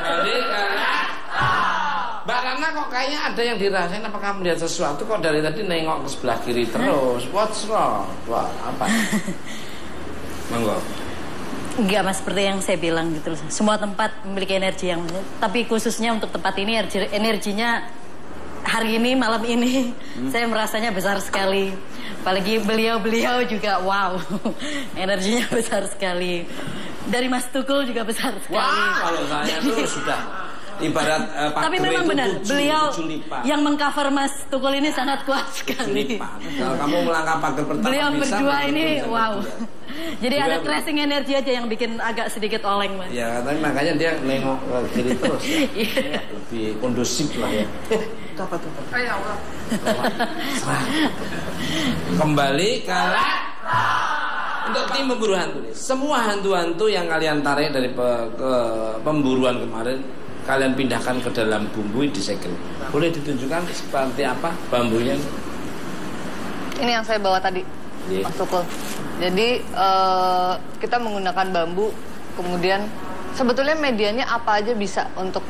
Jadi Mbak Rana kok kayaknya ada yang dirasain, apakah melihat sesuatu kok dari tadi nengok ke sebelah kiri terus? What's wrong? Wah, apa? Monggo. Enggak Mas, seperti yang saya bilang gitu loh. Semua tempat memiliki energi yang, tapi khususnya untuk tempat ini energinya hari ini, malam ini saya merasanya besar sekali. Apalagi beliau juga wow. Energinya besar sekali. Dari Mas Tukul juga besar sekali. Wah, kalau saya tuh sudah ibarat tapi memang benar, beliau yang mengcover Mas Tukul ini sangat kuat sekali. Kalau kamu melangkah pagar pertama beliau bisa, berdua ini wow. Jadi juga, ada crashing energi aja yang bikin agak sedikit oleng Mas. Ya, tapi makanya dia nengok ke kiri terus ya. Lebih kondusif lah ya. Apa tuh? Ya Allah. Kembali ke untuk tim pemburu hantu nih. Semua hantu-hantu yang kalian tarik dari pemburuan kemarin, kalian pindahkan ke dalam bumbu disegel. Boleh ditunjukkan seperti apa bambunya? Ini yang saya bawa tadi, Mas Tukul. Jadi kita menggunakan bambu, kemudian sebetulnya medianya apa aja bisa untuk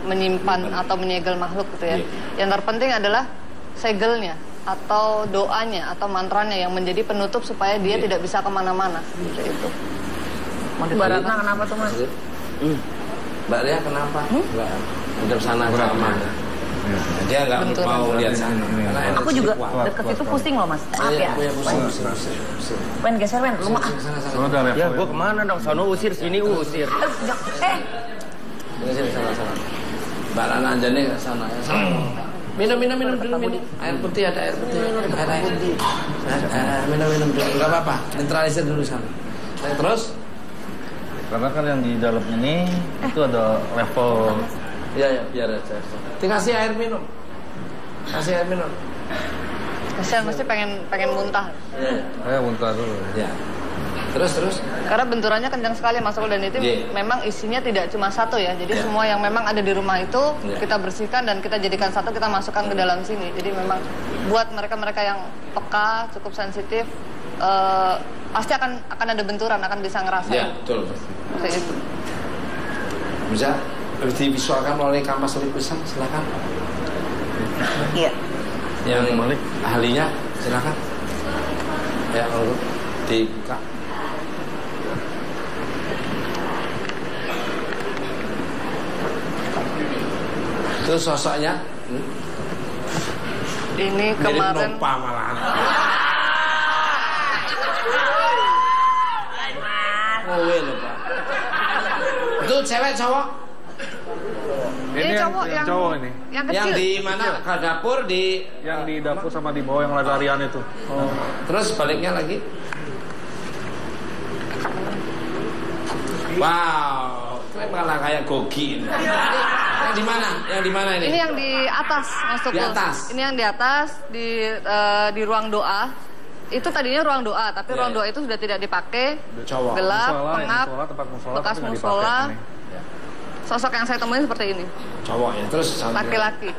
menyimpan atau menyegel makhluk gitu ya. Yang terpenting adalah segelnya atau doanya atau mantranya yang menjadi penutup supaya dia tidak bisa kemana-mana. Seperti itu. Mbak Ratna kenapa tuh Mas? Mbak Ria kenapa? Enggak untuk sana sama. Dia nggak mau lihat sana. Aku juga dekat situ pusing loh Mas. Maaf ya. Wen geser Wen, lu mah. Ya gua kemana dong? Sono usir, sini usir. Geser sana. Mbak Rana Anjani ke sana. Minum dulu. Air putih ada air putih. Minum dulu. Enggak apa-apa. Neutralisir dulu sana. Terus? Karena kan yang di dalam ini itu ada level. Iya, biar aja. Dikasih air minum. Kasih air minum. Kasihan mesti pengen muntah. Muntah dulu. Ya. Terus? Karena benturannya kencang sekali Mas Ukul, dan itu memang isinya tidak cuma satu ya. Jadi semua yang memang ada di rumah itu kita bersihkan dan kita jadikan satu, kita masukkan ke dalam sini. Jadi memang buat mereka-mereka yang peka, cukup sensitif, pasti akan ada benturan, akan bisa ngerasain. Ya, betul. Kayak itu. Bisa divisualkan oleh kampas lipusan, silakan. Iya. Yang ahlinya, silakan. Ya, kalau dibuka. Itu sosoknya. Ini kemarin. Mirip Nova malahan. Loh, Pak. Itu cewek cowok? Ini cowok yang cowok ini. Yang kecil. Yang di mana? Ke dapur di. Yang di dapur sama di bawah yang lari-larian itu. Oh. Terus baliknya lagi. Wow, keren malah kayak Gogi ini. Yang di mana? Yang di mana ini? Ini yang di atas, Mas Tukul. Di atas. Ini yang di atas di ruang doa. Itu tadinya ruang doa, tapi ruang doa itu sudah tidak dipakai. Cowok. Gelap, Musola, pengap, tempat musola, bekas tapi nggak musola. dipakai ini. Sosok yang saya temuin seperti ini. Cowok ya, terus Laki-laki.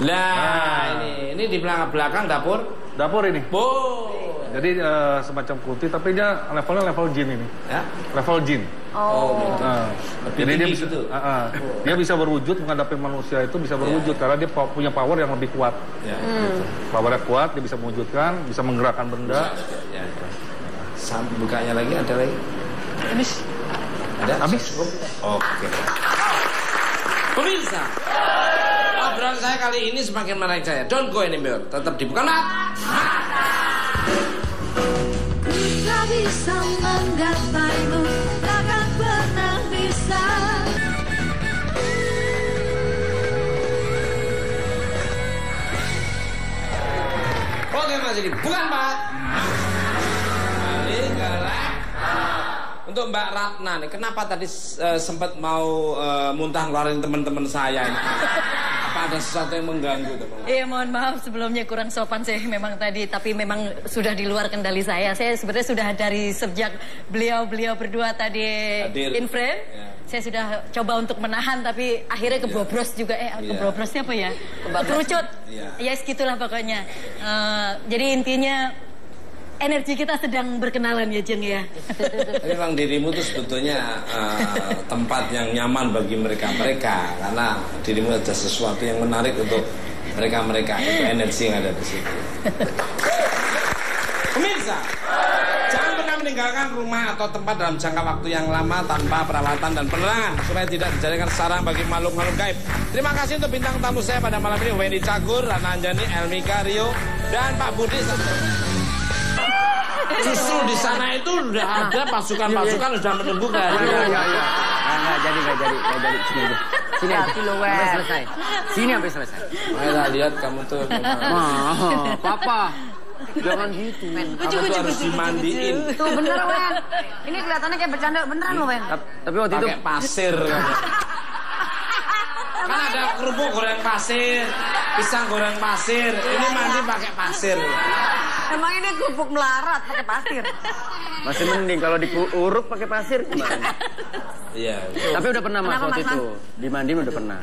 Nah, ini di belakang dapur. Dapur ini. Jadi semacam kunti, tapi dia levelnya level jin ini. Ya. Level jin. Oh. Jadi dia bisa, dia bisa berwujud menghadapi manusia itu bisa berwujud karena dia punya power yang lebih kuat. Ya. Gitu. Powernya kuat, dia bisa mewujudkan, bisa menggerakkan benda. Ya. Bukanya lagi ada lagi. Habis. Ada? Habis. Oke. Pemirsa, obrolan saya kali ini semakin menarik saya. Don't go anywhere. Tetap dibuka mat. Tak bisa menggapaimu, takkan pernah bisa. Oke Mas ini bukan Pak. Balik ke untuk Mbak Ratna nih, kenapa tadi sempat mau muntah ngeluarin teman-teman saya ini? Apa ada sesuatu yang mengganggu teman? Iya, mohon maaf sebelumnya kurang sopan sih memang tadi, tapi memang sudah di luar kendali saya. Saya sebenarnya sudah dari sejak beliau berdua tadi in frame. Ya. Saya sudah coba untuk menahan, tapi akhirnya kebobros juga. Kebrosnya apa ya? Kerucut. Ya segitulah pokoknya. Jadi intinya energi kita sedang berkenalan ya Jeng ya. Memang dirimu itu sebetulnya tempat yang nyaman bagi mereka karena dirimu ada sesuatu yang menarik untuk mereka itu energi yang ada di situ. Pemirsa, jangan pernah meninggalkan rumah atau tempat dalam jangka waktu yang lama tanpa perawatan dan penerangan supaya tidak dijadikan sarang bagi makhluk-makhluk gaib. Terima kasih untuk bintang tamu saya pada malam ini, Wendy Cagur, Rana Anjani, Elmika Rio, dan Pak Budi. Justru di sana itu udah ada pasukan-pasukan sudah menunggu kan. Iya. Enggak jadi. Sini sampai selesai. Sini sampai selesai. Ayolah lihat kamu tuh. Papa. Jangan gitu. Kamu tuh harus dimandiin. Tuh bener Wen. Ini kelihatannya kayak bercanda beneran loh Wen. Tapi waktu itu pakai pasir. Kan ada kerupuk goreng pasir, pisang goreng pasir. Ini mandi pakai pasir. Emangnya dia kerupuk melarat pakai pasir. masih mending kalau diuruk pakai pasir gimana? Iya. Tapi udah pernah Mas waktu itu. Dimandiin udah pernah.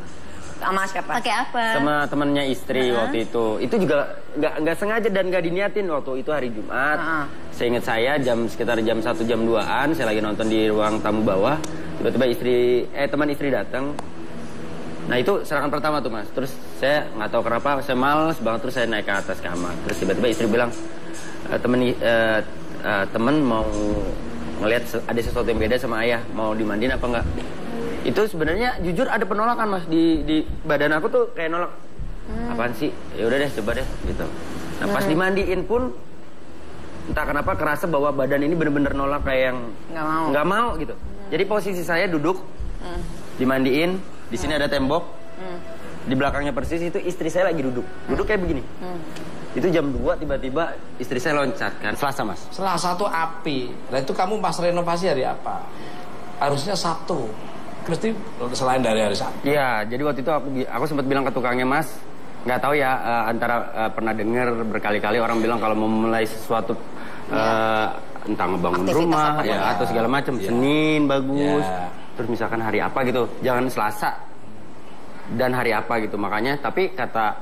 Sama siapa? Pakai apa? Sama temannya istri waktu itu. Itu juga nggak sengaja dan nggak diniatin waktu itu hari Jumat. Seingat saya sekitar jam 1 jam 2-an saya lagi nonton di ruang tamu bawah. Tiba-tiba teman istri datang. Nah itu serangan pertama tuh Mas. Terus saya nggak tahu kenapa saya males banget, terus saya naik ke atas kamar. Terus tiba-tiba istri bilang temen mau ngelihat ada sesuatu yang beda sama ayah, mau dimandiin apa enggak. Itu sebenarnya jujur ada penolakan Mas di badan aku tuh kayak nolak. Apaan sih? Ya udah deh coba deh gitu. Nah pas dimandiin pun entah kenapa kerasa bahwa badan ini bener-bener nolak kayak yang nggak mau gitu. Jadi posisi saya duduk dimandiin, di sini ada tembok, di belakangnya persis itu istri saya lagi duduk kayak begini. Itu jam 2 tiba-tiba istri saya loncat kan. Selasa Mas. Selasa tuh api. Nah itu kamu pas renovasi hari apa? Harusnya Sabtu. Mesti selain dari hari Sabtu. Iya, jadi waktu itu aku sempat bilang ke tukangnya Mas, nggak tahu ya antara pernah dengar berkali-kali orang bilang kalau mau mulai sesuatu entah ngebangun Aktivitas rumah apa ya atau segala macam. Senin bagus. Terus misalkan hari apa gitu, jangan Selasa dan hari apa gitu. Makanya tapi kata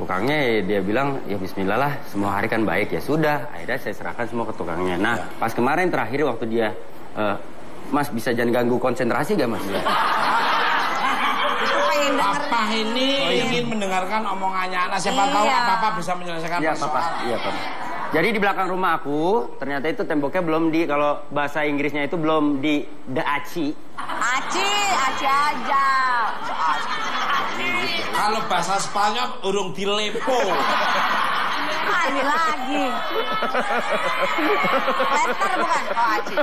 tukangnya dia bilang ya bismillah lah, semua hari kan baik. Ya sudah, akhirnya saya serahkan semua ke tukangnya. Nah pas kemarin terakhir waktu dia Mas bisa jangan ganggu konsentrasi gak Mas? Papa ini ingin mendengarkan omongannya anak. Siapa tahu apa-apa bisa menyelesaikan masalah. Iya Papa. Jadi di belakang rumah aku ternyata itu temboknya belum kalau bahasa Inggrisnya itu belum di aci. Aci aja. Kalau bahasa Spanyol urung dilepo. Ini lagi. Letter bukan? Oh, aci.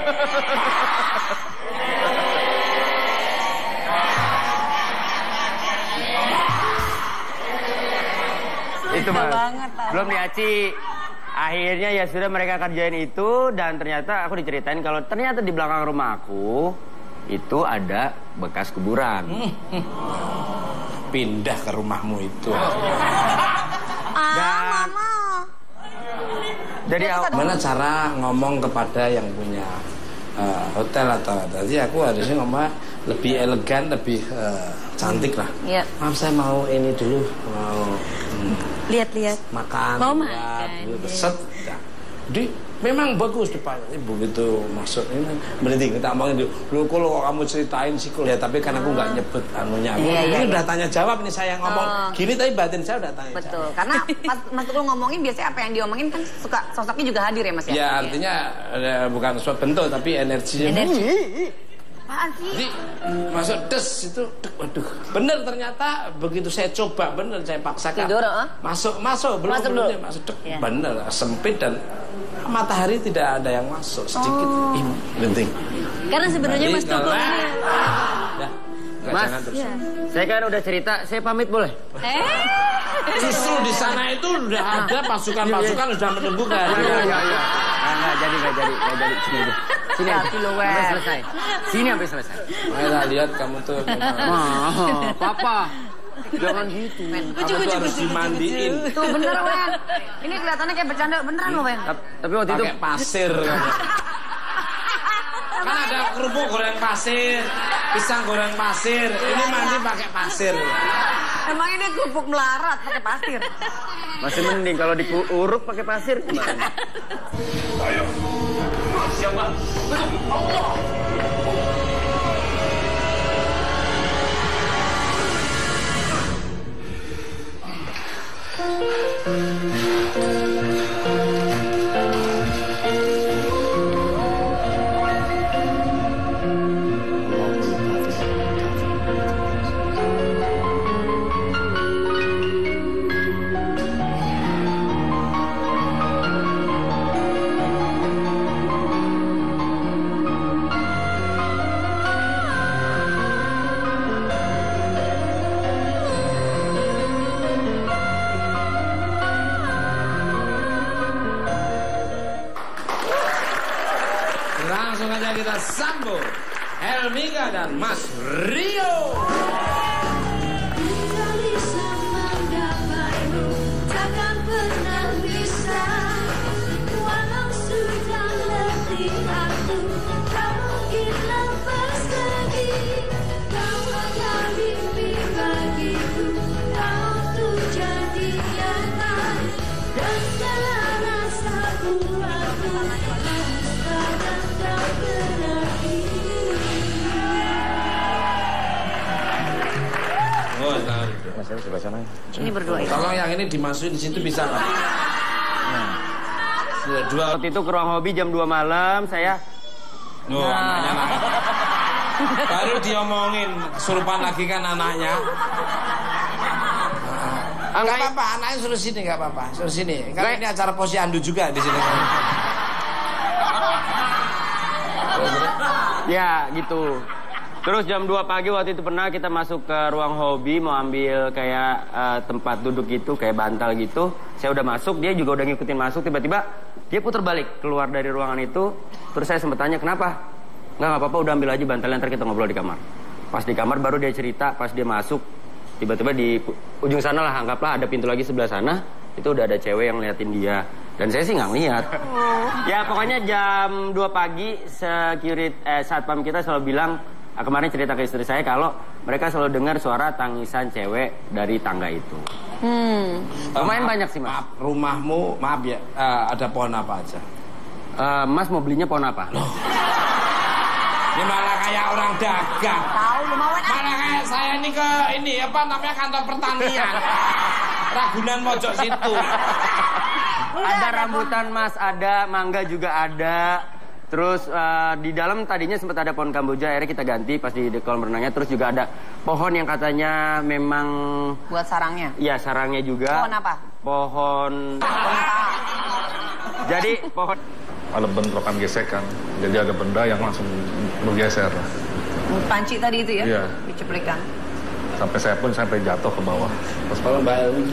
Itu Mas. Belum di aci. Akhirnya ya sudah mereka kerjain itu dan ternyata aku diceritain kalau ternyata di belakang rumah aku itu ada bekas kuburan. Pindah ke rumahmu itu. Mama. Jadi gimana cara ngomong kepada yang punya hotel atau tadi aku harusnya ngomong lebih elegan, lebih cantik lah. Iya. Maaf saya mau ini dulu, mau Lihat-lihat. makan. Mau lihat, makan. dulu, set. Ya. Jadi memang bagus depannya begitu masuk ini berhenti kita omongin dulu. Kalau kamu ceritain sih ya tapi kan aku nggak nyebut anunya. Ini udah tanya jawab nih saya ngomong gini tapi batin saya udah tanya. Betul. Karena pas Mas Tukul ngomongin biasanya apa yang diomongin kan suka sosoknya juga hadir ya Mas ya. Ya artinya bukan suatu bentuk tapi energinya. Apaan sih? Jadi masuk des itu, waduh, bener ternyata begitu saya coba bener saya paksakan. Tidur, masuk belum masuk bener sempit dan matahari tidak ada yang masuk sedikit. Penting. Karena sebenarnya Mas Tukul ini. Mas, saya kan udah cerita, saya pamit boleh? Justru di sana itu udah ada pasukan-pasukan sudah menunggu kan. Iya. Nggak jadi. Sini sampai selesai. Sini sampai selesai. Ayolah lihat kamu tuh. Papa. Jangan gitu. Kamu tuh harus dimandiin. Tuh bener Wen. Ini kelihatannya kayak bercanda beneran loh Wen. Tapi waktu itu pakai pasir. Kan ada kerupuk goreng pasir, pisang goreng pasir. Ini mandi pakai pasir. Emang ini kerupuk melarat pakai pasir. masih mending kalau diuruk pakai pasir gimana? Ayo. Siapa? Allah. Langsung aja kita sambut Helmika dan Mas Rio. Tidak bisa menggapaimu, takkan pernah bisa. Walau sudah letih aku, tak mungkin lepas lagi. Kau hanya mimpi bagiku, kau tuh jadi nyata. Dan segala rasaku aku Mas, sebelah sana. Ini berdua ya. Tolong yang ini dimasukin di situ bisa nggak? Dua. Waktu itu ke ruang hobi jam 2 malam saya. Anaknya lah. Baru diomongin kesurupan lagi kan anaknya. Enggak apa-apa, anaknya suruh sini enggak apa-apa. Suruh sini. Karena ini acara posyandu juga di sini. Ya gitu. Terus jam 2 pagi waktu itu pernah kita masuk ke ruang hobi mau ambil kayak tempat duduk gitu, kayak bantal gitu. Saya udah masuk, dia juga udah ngikutin masuk. Tiba-tiba dia putar balik keluar dari ruangan itu. Terus saya sempat tanya kenapa? Nggak apa-apa, udah ambil aja bantalnya, ntar kita ngobrol di kamar. Pas di kamar baru dia cerita, pas dia masuk tiba-tiba di ujung sana lah, anggaplah ada pintu lagi sebelah sana. Itu udah ada cewek yang ngeliatin dia. Dan saya sih nggak ngeliat. Ya pokoknya jam 2 pagi satpam kita selalu bilang, kemarin cerita ke istri saya kalau mereka selalu dengar suara tangisan cewek dari tangga itu. Lumayan banyak sih, Mas. Maaf, rumahmu, maaf ya, ada pohon apa aja? Mas mau belinya pohon apa? Ini malah kayak orang dagang. Tahu lu mau Malah kayak saya ini ke kantor pertanian. Ragunan Mojok situ. Ada rambutan, Mas, ada mangga juga ada. Terus di dalam tadinya sempat ada pohon kamboja, akhirnya kita ganti pas di kolam renangnya. Terus juga ada pohon yang katanya memang buat sarangnya. Iya, sarangnya juga. Pohon apa? Pohon. Jadi pohon Ada bentrokan gesekan, jadi ada benda yang langsung bergeser. Panci tadi itu ya? Iya. Diceplikan. Sampai saya pun sampai jatuh ke bawah. Terus kalau Mbak Elwi?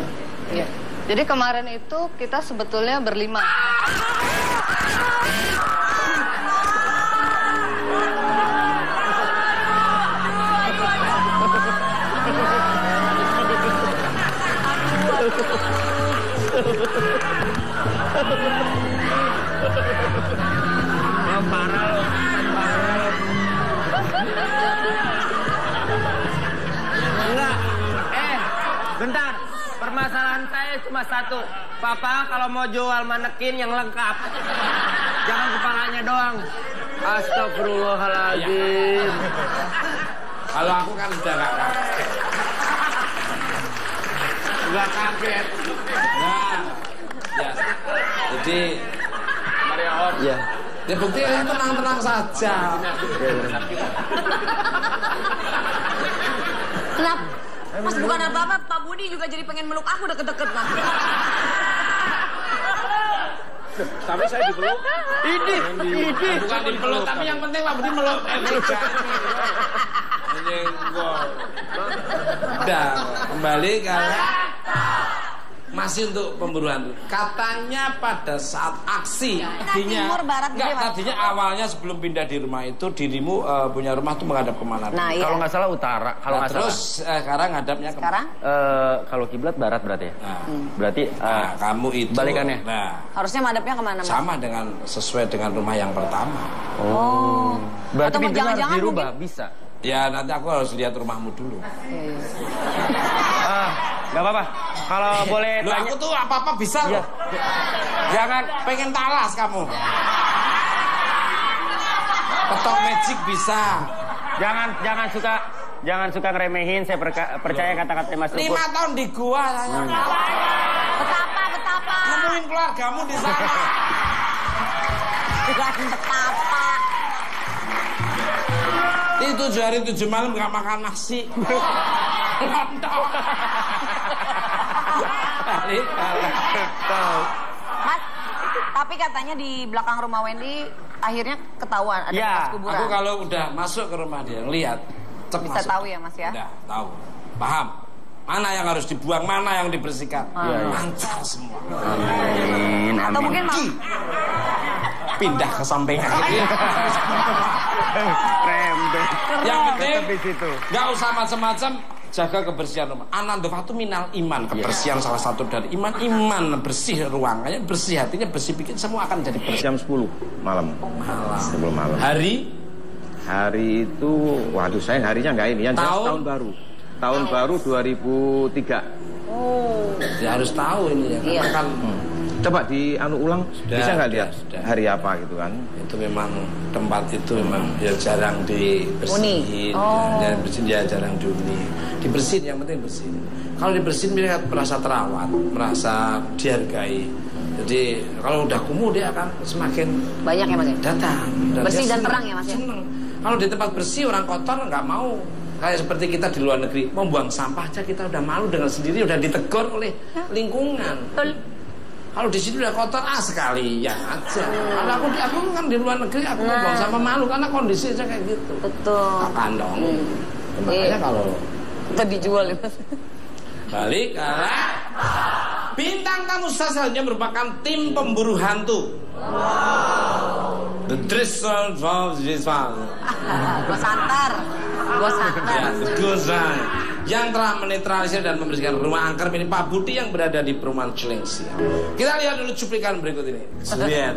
Iya. Jadi kemarin itu kita sebetulnya berlima. Enggak. Bentar. Permasalahan saya cuma satu. Papa kalau mau jual manekin yang lengkap. Jangan kepalanya doang. Astagfirullahaladzim. Kalau aku kan udah gak kaget. Gak kaget. Nah, ya. Jadi, ya. Ya buktinya tenang-tenang saja. Kenapa? Mas bukan apa-apa, Pak Budi juga jadi pengen meluk aku deket-deket, Mas. Tapi saya dipeluk. Ini. Bukan dipeluk, tapi yang penting Pak Budi meluk juga. Menyenggol. Udah, kembali kalau masih untuk pemburuan. Katanya pada saat aksi, timur, barat, enggak, gitu ya, Mas? tadinya awalnya sebelum pindah di rumah itu dirimu punya rumah tuh menghadap kemana? Nah, iya. Kalau nggak salah utara. Kalau nggak Terus sekarang ngadapnya kemana? Sekarang? Kalau kiblat barat berarti ya. Nah, Berarti kamu itu balikannya. Nah, Harusnya madepnya kemana, Mas? sama dengan sesuai dengan rumah yang pertama. Oh. Berarti Atau mau pintunya harus jangan-jangan dirubah, mungkin- bisa. Ya nanti aku harus lihat rumahmu dulu. Nggak apa-apa. Kalau boleh Loh, tanya. aku tuh apa-apa bisa Iya. loh. Jangan pengen talas kamu. Petok magic bisa. Jangan suka ngeremehin. Saya percaya kata-kata Mas Tukur. 5 tahun di gua saya. Betapa. Nemuin keluargamu di sana. Bukan betapa. Itu 7 hari 7 malam gak makan nasi. Lontong. Mas, tapi katanya di belakang rumah Wendy akhirnya ketahuan ada Ya, bekas kuburan. Aku kalau udah masuk ke rumah dia lihat, Bisa tahu ya, Mas ya? Udah tahu, paham. Mana yang harus dibuang, mana yang dibersihkan. Lancar semua. Amin. Atau mungkin mau Pindah ke samping kiri. Rembet. Yang penting Habis itu. nggak usah macam-macam, jaga kebersihan rumah. Anandofatu minal iman, kebersihan salah satu dari iman. Iman bersih ruangannya, bersih hatinya, bersih bikin semua akan jadi bersih. Jam 10 malam. Sebelum malam. Hari itu, waduh saya harinya nggak ini. Yang jelas Tahun? tahun baru. Tahun baru 2003. ya harus tahu ini ya. Iya. Karena kan Coba di ulang, Sudah, bisa nggak lihat sudah. hari apa gitu kan? itu memang tempat itu memang ya jarang dibersihin. Ya, bersihin ya jarang dihuni. Dibersihin yang penting bersihin. Kalau dibersihin mereka merasa terawat, merasa dihargai. Jadi kalau udah kumuh dia akan semakin banyak ya, Mas ya? datang. Bersih dia dan senang, terang ya, Mas ya? senang. Kalau di tempat bersih orang kotor nggak mau. Kayak seperti kita di luar negeri, mau buang sampah aja kita udah malu dengan sendiri, udah ditegur oleh lingkungan. Kalau di sini udah kotor, sekalian aja. Kalau aku kan di luar negeri, aku mau buang sampah malu karena kondisi aja kayak gitu. Betul. Kandong. Makanya kalau Kita dijual ya, Mas. balik arah bintang tamu selanjutnya merupakan tim pemburu hantu. The Driscoll of this one. Gua santar. Ya, the Ghost Hunt. yang telah menetralisir dan membersihkan rumah angker milik Pak Budi yang berada di perumahan Cilengsi. Kita lihat dulu cuplikan berikut ini. Lihat.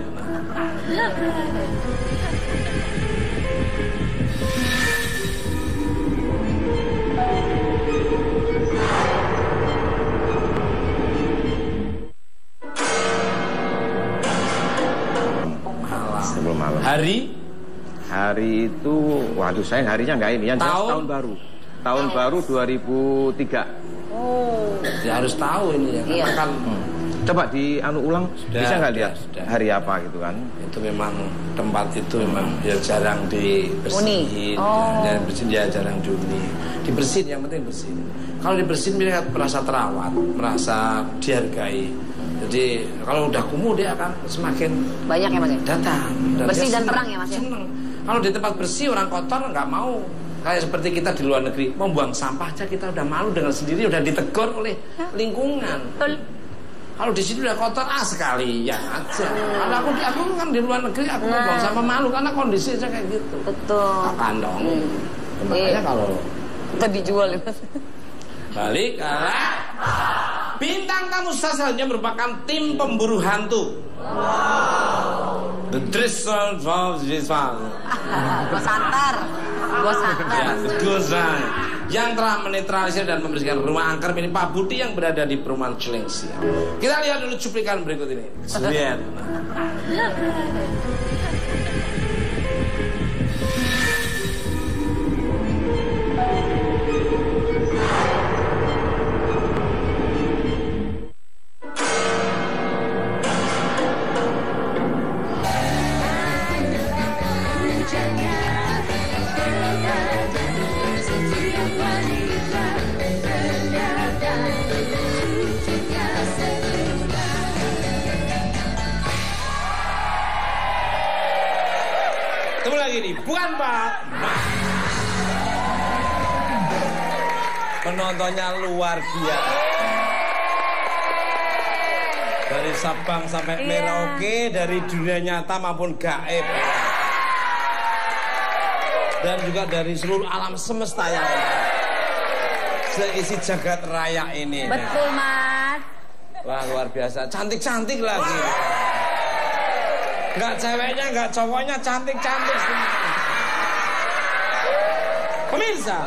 Sebelum malam. Hari itu, waduh saya harinya nggak ini, yang jelas tahun baru. Tahun baru 2003. Oh. Ya harus tahu ini ya. Iya. Kan, coba di ulang, bisa nggak lihat hari apa gitu kan? Itu memang tempat itu memang ya jarang dibersihin. Ya jarang diuni. Dibersihin, yang penting bersihin. Kalau dibersihin merasa terawat, merasa dihargai. Jadi kalau udah kumuh dia akan semakin banyak ya Mas ya? Datang. Bersih dan terang ya Mas ya? Seneng. Kalau di tempat bersih orang kotor nggak mau. Kayak seperti kita di luar negeri, mau buang sampah aja kita udah malu dengan sendiri, udah ditegur oleh lingkungan. Kalau di sini udah kotor, sekalian aja. Kalau aku kan di luar negeri, aku mau buang sampah malu karena kondisi aja kayak gitu. Betul. Kandong. Makanya kalau kita dijual ya Mas. Balik bintang tamu selanjutnya merupakan tim pemburu hantu. The Driscoll of this one. Gua santar. Ya, the Ghost yang telah menetralisir dan membersihkan rumah angker milik Pak Budi yang berada di perumahan Cilengsi. Kita lihat dulu cuplikan berikut ini. Lihat. Ketemu lagi nih, bukan Pak. Penontonnya luar biasa. Dari Sabang sampai Merauke, dari dunia nyata maupun gaib. Dan juga dari seluruh alam semesta yang seisi jagat raya ini. Betul Mas. Wah luar biasa, cantik-cantik lagi. Enggak ceweknya, enggak cowoknya, cantik-cantik semua. Pemirsa,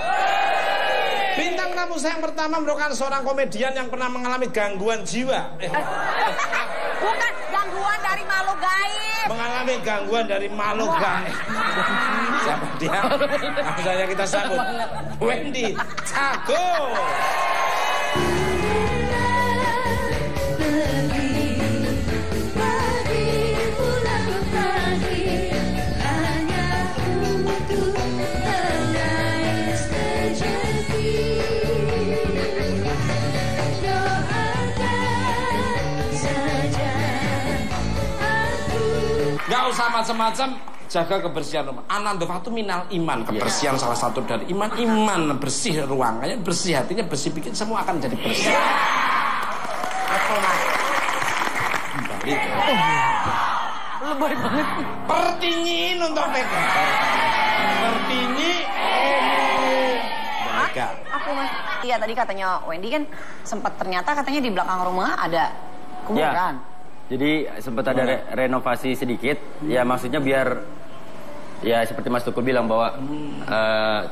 bintang tamu saya yang pertama merupakan seorang komedian yang pernah mengalami gangguan jiwa. Bukan gangguan dari makhluk gaib. Mengalami gangguan dari makhluk gaib. Siapa dia? Langsung saja kita sambut Wendy Cago. Gak usah macam-macam, jaga kebersihan rumah. Anandofatu minal iman, kebersihan salah satu dari iman. Iman bersih ruangannya, bersih hatinya, bersih bikin semua akan jadi bersih. Lebay banget. Pertinyiin untuk mereka. Pertinyi. Aku Mas. Iya tadi katanya Wendy kan sempat ternyata katanya di belakang rumah ada kuburan. Ya. Jadi sempat ada renovasi sedikit, ya maksudnya biar ya seperti Mas Tukul bilang bahwa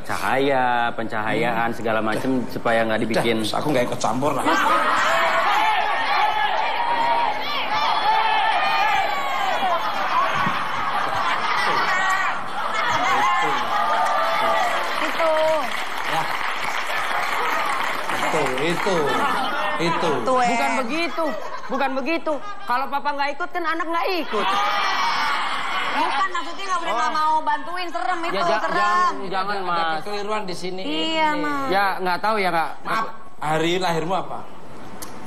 cahaya, pencahayaan segala macam supaya nggak dibikin. Aku nggak ikut campur lah. Itu. Bukan begitu. Kalau papa nggak ikut kan anak nggak ikut. Bukan maksudnya nggak mau bantuin, serem itu, serem. Jangan Mas. Ada kekeliruan di sini. Iya Mas. Ya nggak tahu ya Kak. Maaf, hari lahirmu apa?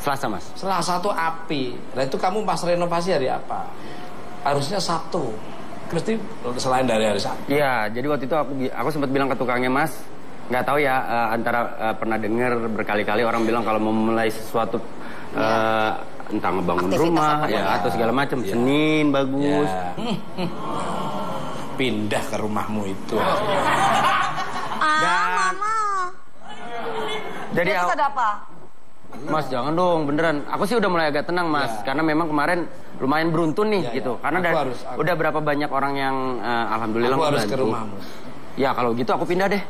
Selasa Mas. Selasa tuh api. Nah itu kamu pas renovasi hari apa? Harusnya Sabtu. Mesti selain dari hari Sabtu. Iya, jadi waktu itu aku sempat bilang ke tukangnya Mas, nggak tahu ya antara pernah dengar berkali-kali orang bilang kalau mau mulai sesuatu entah ngebangun rumah ya atau segala macam Senin bagus. Pindah ke rumahmu itu. Mama. Dari Terus ada apa? Mas jangan dong, beneran. Aku sih udah mulai agak tenang Mas, karena memang kemarin lumayan beruntun nih gitu. Karena udah berapa banyak orang yang alhamdulillah aku harus membantu. ke rumahmu. Ya kalau gitu aku pindah deh.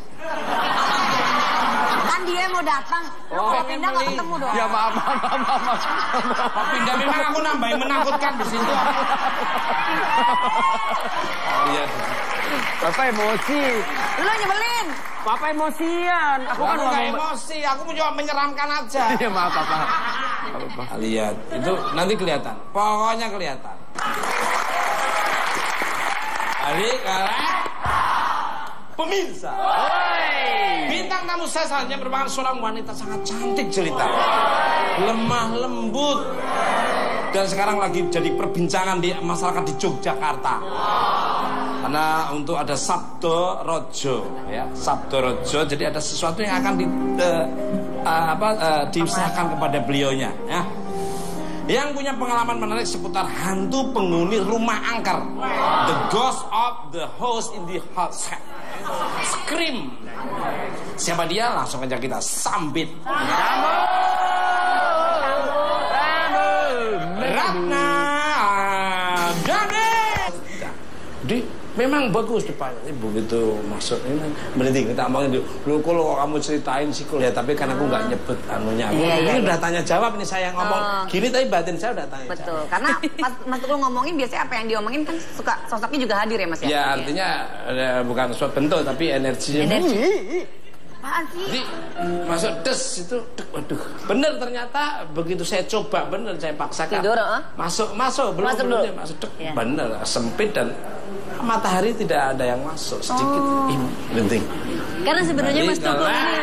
Kan dia mau datang. Kalau pindah nggak ketemu dong. Ya maaf. Pindah memang aku nambahin menakutkan di situ. Lihat. Papa emosi. Lu nyebelin. Papa emosian. Aku kan nggak emosi, aku mencoba menyeramkan aja. Iya maaf Papa. Lihat, itu nanti kelihatan. Pokoknya kelihatan. Adik, pemirsa. Bintang tamu saya selanjutnya merupakan seorang wanita sangat cantik jelita, lemah lembut, dan sekarang lagi jadi perbincangan di masyarakat di Yogyakarta. Karena untuk ada Sabdo Rojo, ya Sabdo Rojo, jadi ada sesuatu yang akan diusahakan kepada beliaunya, ya. Yang punya pengalaman menarik seputar hantu penghuni rumah angker, the ghost of the house in the house. Scream. Siapa dia? Langsung aja kita sambit. Ratna Dani. Memang bagus depannya. Begitu masuk ini berhenti kita omongin dulu. Lu kalau kamu ceritain sih ya, tapi kan aku nggak nyebut anunya. Ini udah tanya jawab nih saya ngomong. Gini tapi batin saya udah tanya. Betul. Karena pas Mas Tukul ngomongin biasanya apa yang diomongin kan suka sosoknya juga hadir ya Mas ya. Ya artinya bukan suatu bentuk tapi energinya. Apaan sih? Jadi masuk des itu, waduh, bener ternyata begitu saya coba bener saya paksakan. Tidur, masuk belum masuk bener sempit dan matahari tidak ada yang masuk sedikit. Penting. Karena sebenarnya Mas Tukul ini.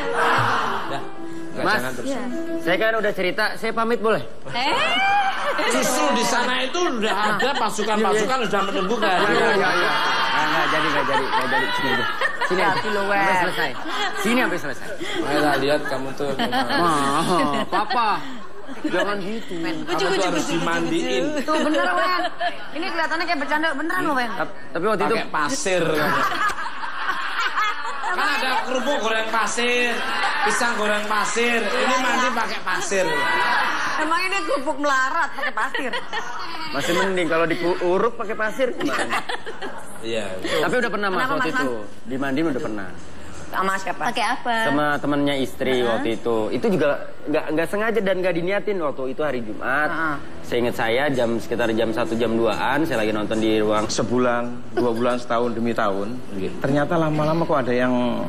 Mas, saya kan udah cerita, saya pamit boleh? Justru di sana itu udah ada pasukan-pasukan sudah menunggu kan. Nggak jadi. Sini aja. Sampai selesai. Sini sampai selesai. Saya lihat kamu tuh. Papa. Jangan gitu. Kamu tuh harus dimandiin. Tuh bener Wen. Ini kelihatannya kayak bercanda beneran loh Wen. Tapi waktu itu pakai pasir. Kan ada kerupuk goreng pasir, pisang goreng pasir. Ini mandi pakai pasir. Emang ini kerupuk melarat pakai pasir. Masih mending kalau diuruk pakai pasir gimana? Iya. Tapi udah pernah Mas waktu itu. Dimandiin udah pernah. Sama siapa? Pakai apa? Sama temannya istri waktu itu. Itu juga nggak sengaja dan nggak diniatin waktu itu hari Jumat. Seingat saya sekitar jam 1 jam 2-an saya lagi nonton di ruang. Sebulan, 2 bulan, setahun demi tahun. Ternyata lama-lama kok ada yang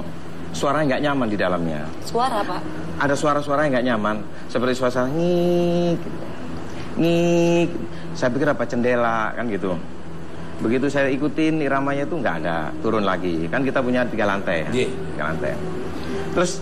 suaranya nggak nyaman di dalamnya. Suara Pak? Ada suara-suara yang nggak nyaman. Seperti suara ngik. Saya pikir apa jendela kan gitu. Begitu saya ikutin iramanya itu nggak ada, turun lagi. Kan kita punya 3 lantai. 3 lantai. Terus